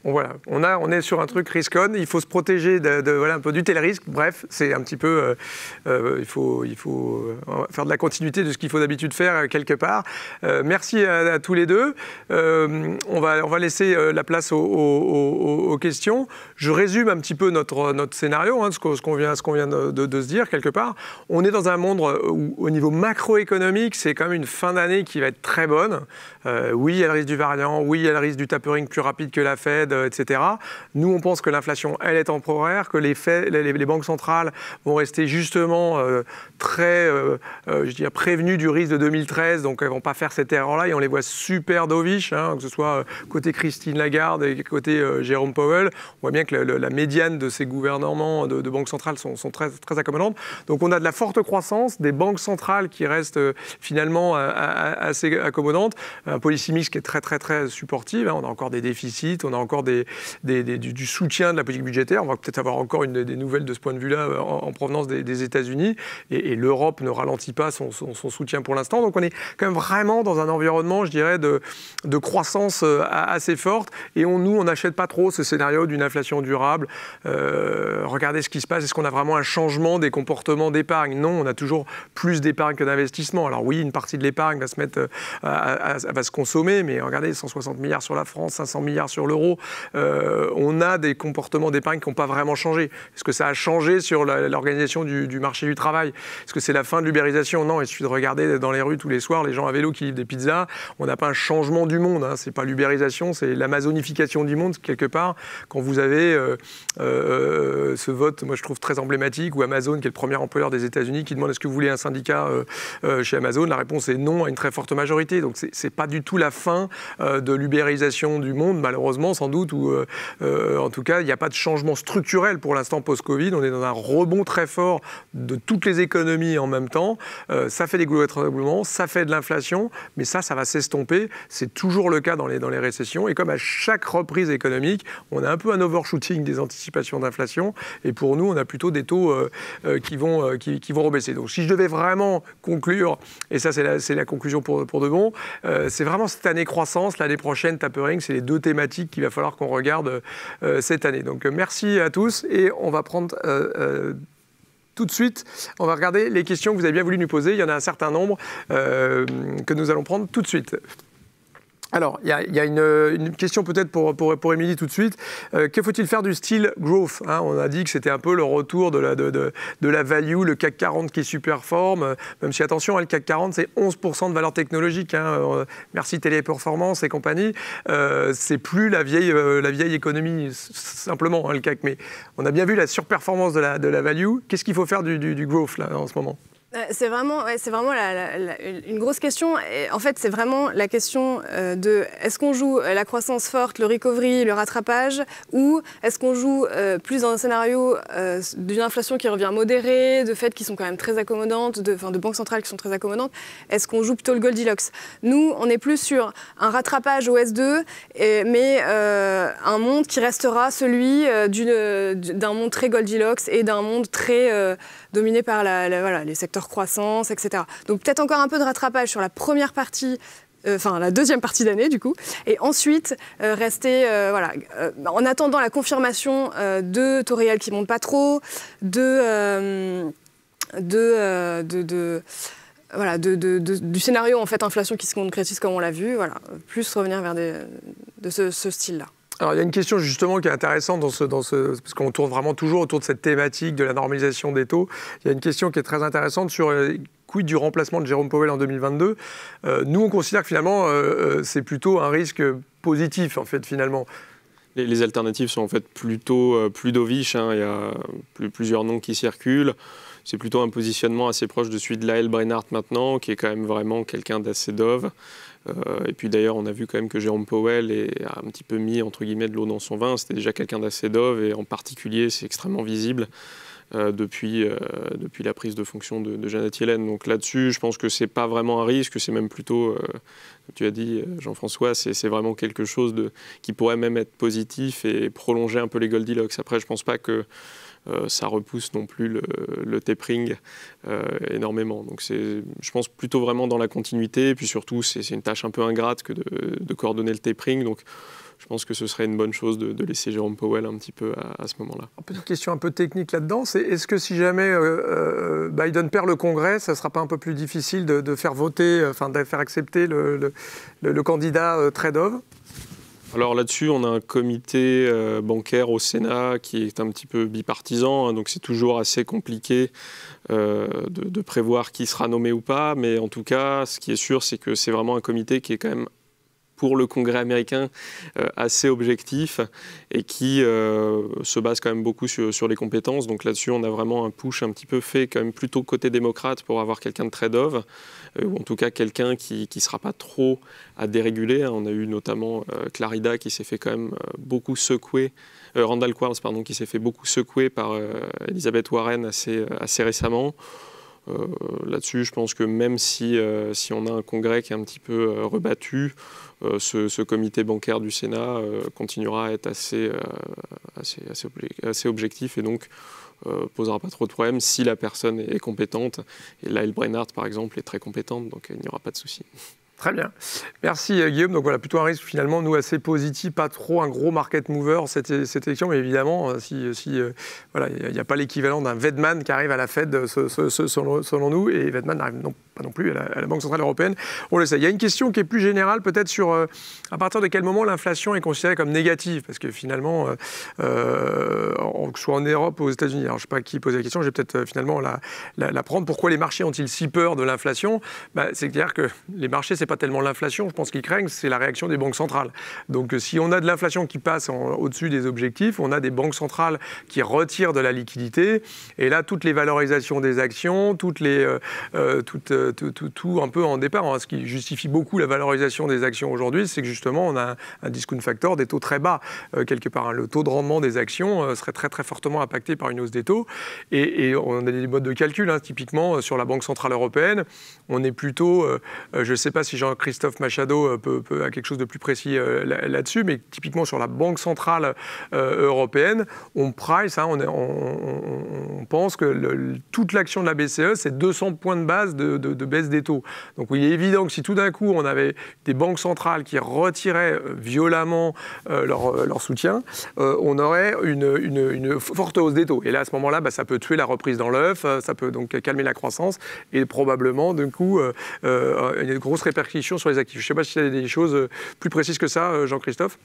Bon, voilà, on est sur un truc risk-on, il faut se protéger voilà, un peu du tel risque. Bref, c'est un petit peu, il faut faire de la continuité de ce qu'il faut d'habitude faire quelque part. Merci à tous les deux. On va laisser la place aux questions. Je résume un petit peu notre scénario, ce qu'on vient de se dire quelque part. On est dans un monde où, au niveau macroéconomique, c'est quand même une fin d'année qui va être très bonne. Oui, il y a le risque du variant, oui, il y a le risque du tapering plus rapide que la Fed, etc. Nous, on pense que l'inflation, elle est temporaire, que les banques centrales vont rester justement très, je dirais, prévenues du risque de 2013, donc elles ne vont pas faire cette erreur-là, et on les voit super dovish, que ce soit côté Christine Lagarde et côté Jérôme Powell. On voit bien que la médiane de ces gouvernements de banques centrales sont très, très accommodantes. Donc on a de la forte croissance, des banques centrales qui restent finalement assez accommodantes, un policy mix qui est très, très, très supportive. On a encore des déficits, on a encore du soutien de la politique budgétaire. On va peut-être avoir encore des nouvelles de ce point de vue-là en provenance des États-Unis. Et l'Europe ne ralentit pas son soutien pour l'instant. Donc on est quand même vraiment dans un environnement, je dirais, de croissance assez forte. Et nous, on n'achète pas trop ce scénario d'une inflation durable. Regardez ce qui se passe. Est-ce qu'on a vraiment un changement des comportements d'épargne? Non, on a toujours plus d'épargne que d'investissement. Alors oui, une partie de l'épargne va se mettre va se consommer, mais regardez, 160 milliards sur la France, 500 milliards sur l'euro. On a des comportements d'épargne qui n'ont pas vraiment changé. Est-ce que ça a changé sur l'organisation du marché du travail? Est-ce que c'est la fin de l'ubérisation? Non, il suffit de regarder dans les rues tous les soirs les gens à vélo qui livrent des pizzas. On n'a pas un changement du monde. Ce n'est pas l'ubérisation, c'est l'amazonification du monde, quelque part. Quand vous avez ce vote, moi je trouve très emblématique, où Amazon, qui est le premier employeur des États-Unis, qui demande est-ce que vous voulez un syndicat chez Amazon? La réponse est non à une très forte majorité. Donc c'est pas du tout la fin de l'ubérisation du monde, malheureusement, sans doute, ou en tout cas, il n'y a pas de changement structurel pour l'instant post-Covid. On est dans un rebond très fort de toutes les économies en même temps. Ça fait des goulots d'étranglement, ça fait de l'inflation, mais ça va s'estomper. C'est toujours le cas dans les récessions. Et comme à chaque reprise économique, on a un peu un overshooting des anticipations d'inflation. Et pour nous, on a plutôt des taux qui vont rebaisser. Donc si je devais vraiment conclure, et ça c'est la conclusion pour de bon, c'est vraiment cette année croissance, l'année prochaine tapering, c'est les deux thématiques qu'il va falloir qu'on regarde cette année. Donc merci à tous et on va prendre tout de suite, on va regarder les questions que vous avez bien voulu nous poser. Il y en a un certain nombre que nous allons prendre tout de suite. Alors, il y a une question peut-être pour Émilie tout de suite. Que faut-il faire du style growth? On a dit que c'était un peu le retour de la value, le CAC 40 qui surperforme. Même si, attention, le CAC 40, c'est 11% de valeur technologique. Merci Téléperformance et compagnie. C'est plus la vieille économie, simplement, le CAC. Mais on a bien vu la surperformance de la value. Qu'est-ce qu'il faut faire du growth là, en ce moment? C'est vraiment une grosse question. Et en fait, c'est vraiment la question de est-ce qu'on joue la croissance forte, le recovery, le rattrapage, ou est-ce qu'on joue plus dans un scénario d'une inflation qui revient modérée, de Fed qui sont quand même très accommodantes, de banques centrales qui sont très accommodantes. Est-ce qu'on joue plutôt le Goldilocks? Nous, on est plus sur un rattrapage au S2, mais un monde qui restera celui d'un monde très Goldilocks et d'un monde très dominé par les secteurs croissance, etc. Donc peut-être encore un peu de rattrapage sur la première partie, la deuxième partie d'année du coup, et ensuite rester, en attendant la confirmation de taux réels qui ne montent pas trop, du scénario en fait inflation qui se concrétise comme on l'a vu, plus revenir vers de ce style-là. Alors, il y a une question justement qui est intéressante parce qu'on tourne vraiment toujours autour de cette thématique de la normalisation des taux. Il y a une question qui est très intéressante sur quid du remplacement de Jérôme Powell en 2022. Nous, on considère que finalement, c'est plutôt un risque positif, en fait, finalement. Les alternatives sont en fait plutôt plus dovish. Il y a plusieurs noms qui circulent. C'est plutôt un positionnement assez proche de celui de Lael Brainard maintenant, qui est quand même vraiment quelqu'un d'assez dove. Et puis d'ailleurs, on a vu quand même que Jérôme Powell a un petit peu mis entre guillemets de l'eau dans son vin. C'était déjà quelqu'un d'assez dove et en particulier, c'est extrêmement visible depuis la prise de fonction de Janet Yellen. Donc là-dessus, je pense que c'est pas vraiment un risque, c'est même plutôt, comme tu as dit, Jean-François, c'est vraiment quelque chose qui pourrait même être positif et prolonger un peu les Goldilocks. Après, je pense pas que ça repousse non plus le tapering énormément. Donc je pense plutôt vraiment dans la continuité. Et puis surtout, c'est une tâche un peu ingrate que de coordonner le tapering. Donc je pense que ce serait une bonne chose de laisser Jérôme Powell un petit peu à ce moment-là. Une petite question un peu technique là-dedans, c'est est-ce que si jamais Biden perd le Congrès, ça ne sera pas un peu plus difficile de faire voter, de faire accepter le candidat très dove? Alors là-dessus, on a un comité bancaire au Sénat qui est un petit peu bipartisan, donc c'est toujours assez compliqué de prévoir qui sera nommé ou pas, mais en tout cas, ce qui est sûr, c'est que c'est vraiment un comité qui est quand même pour le Congrès américain assez objectif et qui se base quand même beaucoup sur les compétences. Donc là-dessus, on a vraiment un push un petit peu fait quand même plutôt côté démocrate pour avoir quelqu'un de très dove, ou en tout cas quelqu'un qui ne sera pas trop à déréguler. On a eu notamment Clarida qui s'est fait quand même beaucoup secouer, Randall Quarles, pardon, qui s'est fait beaucoup secouer par Elizabeth Warren assez récemment. Là-dessus, je pense que même si on a un congrès qui est un petit peu rebattu, ce comité bancaire du Sénat continuera à être assez objectif et donc posera pas trop de problèmes si la personne est compétente. Et Lael Brainard, par exemple, est très compétente, donc il n'y aura pas de souci. Très bien. Merci Guillaume. Donc voilà, plutôt un risque finalement, nous, assez positif, pas trop un gros market mover cette élection, mais évidemment, il n'y a pas l'équivalent d'un Wedman qui arrive à la Fed selon nous, et Wedman n'arrive pas non plus à la Banque Centrale Européenne. On le sait. Il y a une question qui est plus générale peut-être sur à partir de quel moment l'inflation est considérée comme négative, parce que finalement, que ce soit en Europe ou aux États-Unis, alors je ne sais pas qui pose la question, je vais peut-être finalement la prendre. Pourquoi les marchés ont-ils si peur de l'inflation? C'est-à-dire que les marchés, c'est pas tellement l'inflation, je pense qu'ils craignent, c'est la réaction des banques centrales. Donc si on a de l'inflation qui passe au-dessus des objectifs, on a des banques centrales qui retirent de la liquidité, et là, toutes les valorisations des actions, tout un peu en départ, ce qui justifie beaucoup la valorisation des actions aujourd'hui, c'est que justement, on a un discount factor des taux très bas, quelque part. Le taux de rendement des actions serait très, très fortement impacté par une hausse des taux, et on a des modes de calcul, typiquement, sur la Banque Centrale Européenne, on est plutôt, je ne sais pas si Jean-Christophe Machado a quelque chose de plus précis là-dessus, mais typiquement sur la Banque Centrale Européenne, on price, on pense que toute l'action de la BCE, c'est 200 points de base de baisse des taux. Donc il est évident que si tout d'un coup on avait des banques centrales qui retiraient violemment leur soutien, on aurait une forte hausse des taux. Et là, à ce moment-là, ça peut tuer la reprise dans l'œuf, ça peut donc calmer la croissance et probablement, d'un coup, une grosse répercussion sur les actifs. Je ne sais pas s'il y a des choses plus précises que ça, Jean-Christophe.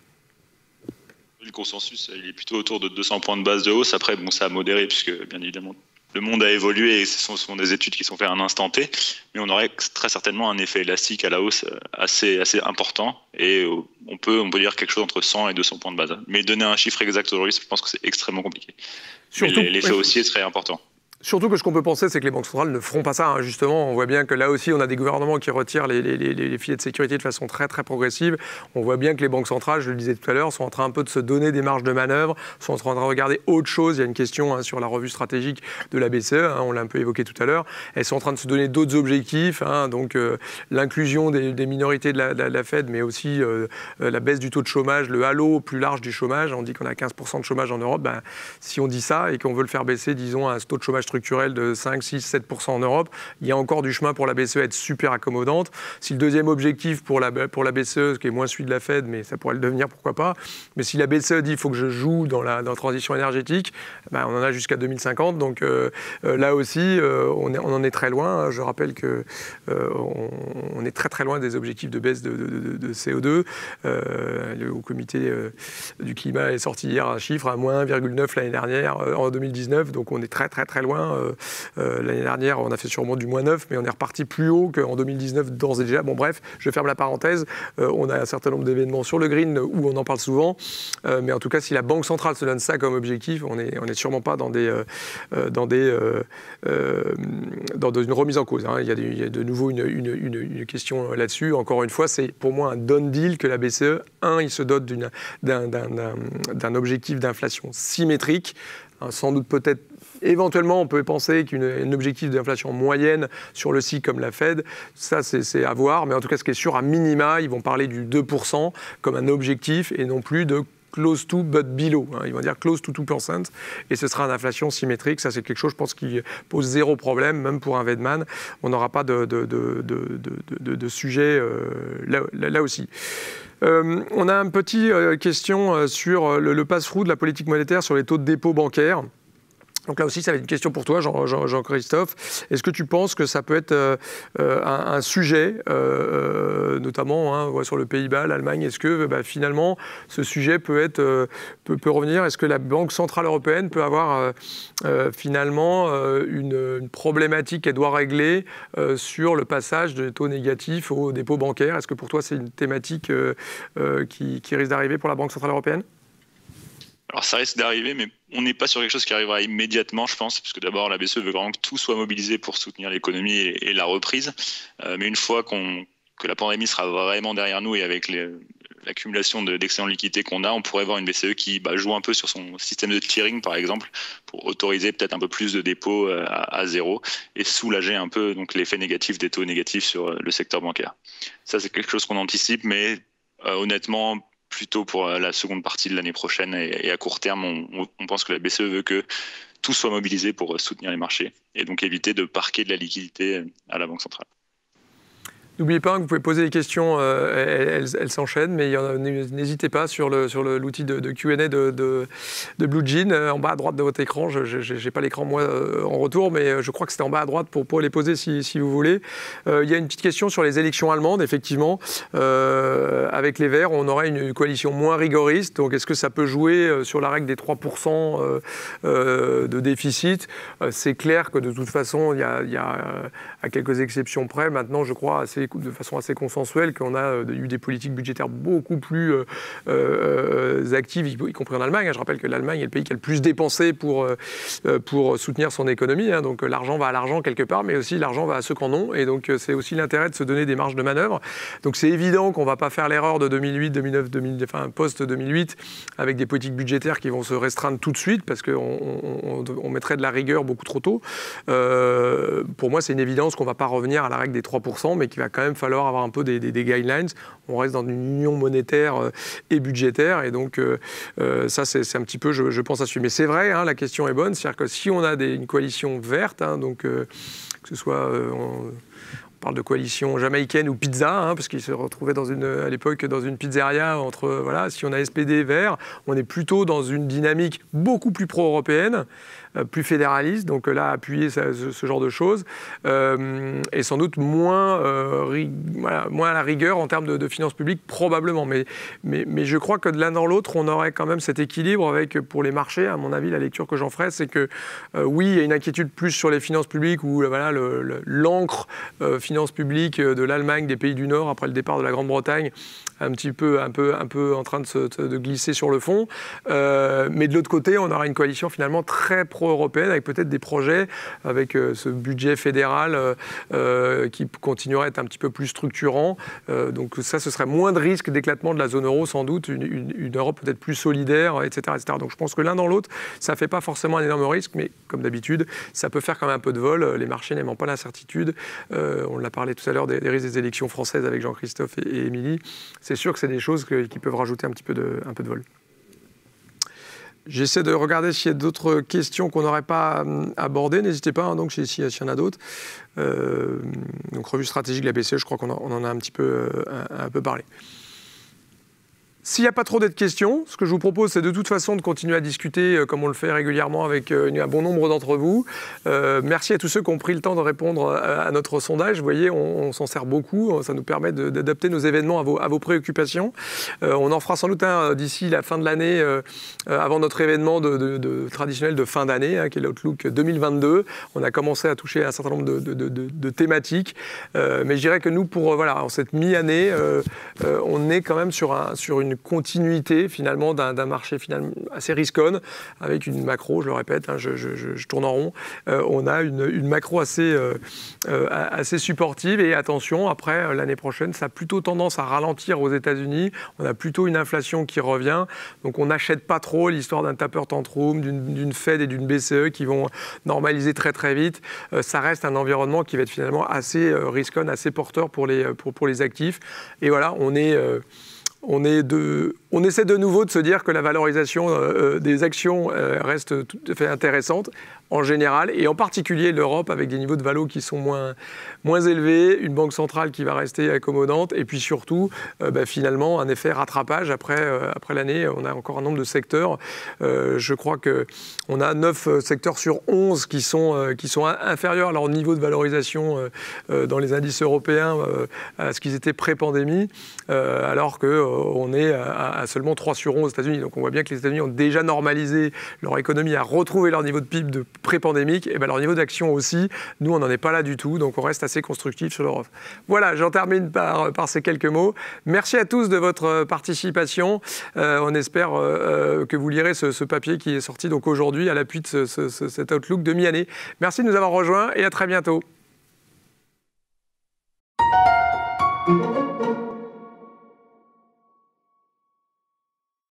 Le consensus, il est plutôt autour de 200 points de base de hausse. Après, ça a modéré puisque, bien évidemment, le monde a évolué et ce sont des études qui sont faites à un instant T. Mais on aurait très certainement un effet élastique à la hausse assez important. Et on peut dire quelque chose entre 100 et 200 points de base. Mais donner un chiffre exact aujourd'hui, je pense que c'est extrêmement compliqué. L'effet haussier serait important. Surtout que ce qu'on peut penser, c'est que les banques centrales ne feront pas ça. Hein. Justement, on voit bien que là aussi, on a des gouvernements qui retirent les filets de sécurité de façon très, très progressive. On voit bien que les banques centrales, je le disais tout à l'heure, sont en train un peu de se donner des marges de manœuvre, sont en train de regarder autre chose. Il y a une question sur la revue stratégique de la BCE, on l'a un peu évoqué tout à l'heure. Elles sont en train de se donner d'autres objectifs, donc l'inclusion des minorités de la Fed, mais aussi la baisse du taux de chômage, le halo plus large du chômage. On dit qu'on a 15% de chômage en Europe. Si on dit ça et qu'on veut le faire baisser, disons, à un taux de chômage structurel de 5, 6, 7% en Europe, il y a encore du chemin pour la BCE à être super accommodante. Si le deuxième objectif pour la BCE, ce qui est moins celui de la Fed, mais ça pourrait le devenir, pourquoi pas, mais si la BCE dit qu'il faut que je joue dans la transition énergétique, on en a jusqu'à 2050, donc là aussi, on en est très loin. Je rappelle qu'on est très très loin des objectifs de baisse de CO2. Le Haut Comité du climat est sorti hier un chiffre à moins 1,9 l'année dernière, en 2019, donc on est très très très loin. L'année dernière, on a fait sûrement du moins 9, mais on est reparti plus haut qu'en 2019 d'ores et déjà. Bon bref, je ferme la parenthèse. On a un certain nombre d'événements sur le green où on en parle souvent, mais en tout cas, si la Banque centrale se donne ça comme objectif, on n'est sûrement pas dans une remise en cause. Hein. Il y a de nouveau une question là-dessus. Encore une fois, c'est pour moi un done deal que la BCE, il se dote d'un objectif d'inflation symétrique, sans doute peut-être. Éventuellement, on peut penser qu'un objectif d'inflation moyenne sur le cycle comme la Fed, ça c'est à voir. Mais en tout cas, ce qui est sûr, à minima, ils vont parler du 2% comme un objectif et non plus de close to but below. Ils vont dire close to 2%. Et ce sera une inflation symétrique. Ça, c'est quelque chose, je pense, qui pose zéro problème, même pour un Wedman. On n'aura pas de sujet là aussi. On a une petite question sur le passe-through de la politique monétaire sur les taux de dépôt bancaires. Donc là aussi, ça va être une question pour toi, Jean-Christophe. Est-ce que tu penses que ça peut être un sujet, notamment sur le Pays-Bas, l'Allemagne? Est-ce que finalement, ce sujet peut revenir? Est-ce que la Banque centrale européenne peut avoir finalement une problématique qu'elle doit régler sur le passage des taux négatifs aux dépôts bancaires? Est-ce que pour toi, c'est une thématique qui risque d'arriver pour la Banque centrale européenne? Alors ça risque d'arriver, mais on n'est pas sur quelque chose qui arrivera immédiatement, je pense, parce que d'abord la BCE veut vraiment que tout soit mobilisé pour soutenir l'économie et la reprise. Mais une fois que la pandémie sera vraiment derrière nous et avec l'accumulation d'excédents de liquidités qu'on a, on pourrait voir une BCE qui joue un peu sur son système de tiering, par exemple, pour autoriser peut-être un peu plus de dépôts à zéro et soulager un peu donc l'effet négatif des taux négatifs sur le secteur bancaire. Ça, c'est quelque chose qu'on anticipe, mais honnêtement, plutôt pour la seconde partie de l'année prochaine et à court terme, on pense que la BCE veut que tout soit mobilisé pour soutenir les marchés et donc éviter de parquer de la liquidité à la Banque centrale. N'oubliez pas que vous pouvez poser des questions, elles s'enchaînent, mais n'hésitez pas sur l'outil de Q&A de Blue Jean, en bas à droite de votre écran. Je n'ai pas l'écran moi en retour, mais je crois que c'était en bas à droite pour les poser si vous voulez. Il y a une petite question sur les élections allemandes, effectivement. Avec les Verts, on aurait une coalition moins rigoriste. Donc est-ce que ça peut jouer sur la règle des 3% de déficit? C'est clair que de toute façon, il y a à quelques exceptions près, maintenant je crois de façon assez consensuelle qu'on a eu des politiques budgétaires beaucoup plus actives, y compris en Allemagne. Je rappelle que l'Allemagne est le pays qui a le plus dépensé pour soutenir son économie. Donc l'argent va à l'argent quelque part, mais aussi l'argent va à ceux qui en ont. Et donc c'est aussi l'intérêt de se donner des marges de manœuvre. Donc c'est évident qu'on ne va pas faire l'erreur de 2008, 2009, post-2008, avec des politiques budgétaires qui vont se restreindre tout de suite, parce qu'on mettrait de la rigueur beaucoup trop tôt. Pour moi, c'est une évidence qu'on ne va pas revenir à la règle des 3%, mais qu'il va quand même falloir avoir un peu des guidelines. On reste dans une union monétaire et budgétaire, et donc ça, c'est un petit peu, je pense, à suivre. Mais c'est vrai, la question est bonne, c'est-à-dire que si on a une coalition verte, donc que ce soit... on parle de coalition jamaïcaine ou pizza, parce qu'ils se retrouvaient à l'époque dans une pizzeria si on a SPD vert, on est plutôt dans une dynamique beaucoup plus pro-européenne, plus fédéraliste, donc là, appuyer ce genre de choses, et sans doute moins à la rigueur en termes de finances publiques, probablement. Mais je crois que de l'un dans l'autre, on aurait quand même cet équilibre avec, pour les marchés, à mon avis, la lecture que j'en ferais, c'est que oui, il y a une inquiétude plus sur les finances publiques où l'encre financière finances publiques de l'Allemagne, des pays du Nord, après le départ de la Grande-Bretagne, un peu en train de glisser sur le fond. Mais de l'autre côté, on aura une coalition finalement très pro-européenne, avec peut-être des projets, avec ce budget fédéral qui continuerait à être un petit peu plus structurant. Donc ça, ce serait moins de risque d'éclatement de la zone euro, sans doute, une Europe peut-être plus solidaire, etc., etc. Donc je pense que l'un dans l'autre, ça ne fait pas forcément un énorme risque, mais comme d'habitude, ça peut faire quand même un peu de vol. Les marchés n'aimant pas l'incertitude. On l'a parlé tout à l'heure des risques des élections françaises avec Jean-Christophe et Émilie. C'est sûr que c'est des choses qui peuvent rajouter un peu de vol. J'essaie de regarder s'il y a d'autres questions qu'on n'aurait pas abordées. N'hésitez pas, hein, donc, s'il y en a d'autres. Donc, revue stratégique de la BCE, je crois qu'on en a un peu parlé. S'il n'y a pas trop d'autres questions, ce que je vous propose, c'est de toute façon de continuer à discuter comme on le fait régulièrement avec un bon nombre d'entre vous. Merci à tous ceux qui ont pris le temps de répondre à notre sondage. Vous voyez, on s'en sert beaucoup. Ça nous permet d'adapter nos événements à vos préoccupations. On en fera sans doute un d'ici la fin de l'année, avant notre événement traditionnel de fin d'année, qui est l'Outlook 2022. On a commencé à toucher un certain nombre de thématiques. Mais je dirais que nous, en cette mi-année, on est quand même sur une continuité finalement d'un marché finalement assez risquonne, avec une macro, je le répète, hein, je tourne en rond, on a une macro assez supportive, et attention, après l'année prochaine, ça a plutôt tendance à ralentir aux États-Unis, on a plutôt une inflation qui revient, donc on n'achète pas trop l'histoire d'un taper tantrum, d'une Fed et d'une BCE qui vont normaliser très très vite. Ça reste un environnement qui va être finalement assez risquonne, assez porteur pour les actifs, et voilà, on essaie de nouveau de se dire que la valorisation des actions reste tout à fait intéressante en général, et en particulier l'Europe avec des niveaux de valo qui sont moins élevés, une banque centrale qui va rester accommodante, et puis surtout finalement un effet rattrapage après l'année. On a encore un nombre de secteurs, je crois qu'on a 9 secteurs sur 11 qui sont inférieurs à leur niveau de valorisation dans les indices européens à ce qu'ils étaient pré-pandémie, alors qu'on est à seulement 3 sur 11 aux États-Unis. Donc on voit bien que les États-Unis ont déjà normalisé leur économie, à retrouver leur niveau de PIB de pré-pandémique, et leur niveau d'action aussi. Nous, on n'en est pas là du tout, donc on reste assez constructif sur l'Europe. Voilà, j'en termine par ces quelques mots. Merci à tous de votre participation. On espère que vous lirez ce papier qui est sorti donc aujourd'hui à l'appui de cet Outlook de mi-année. Merci de nous avoir rejoints et à très bientôt.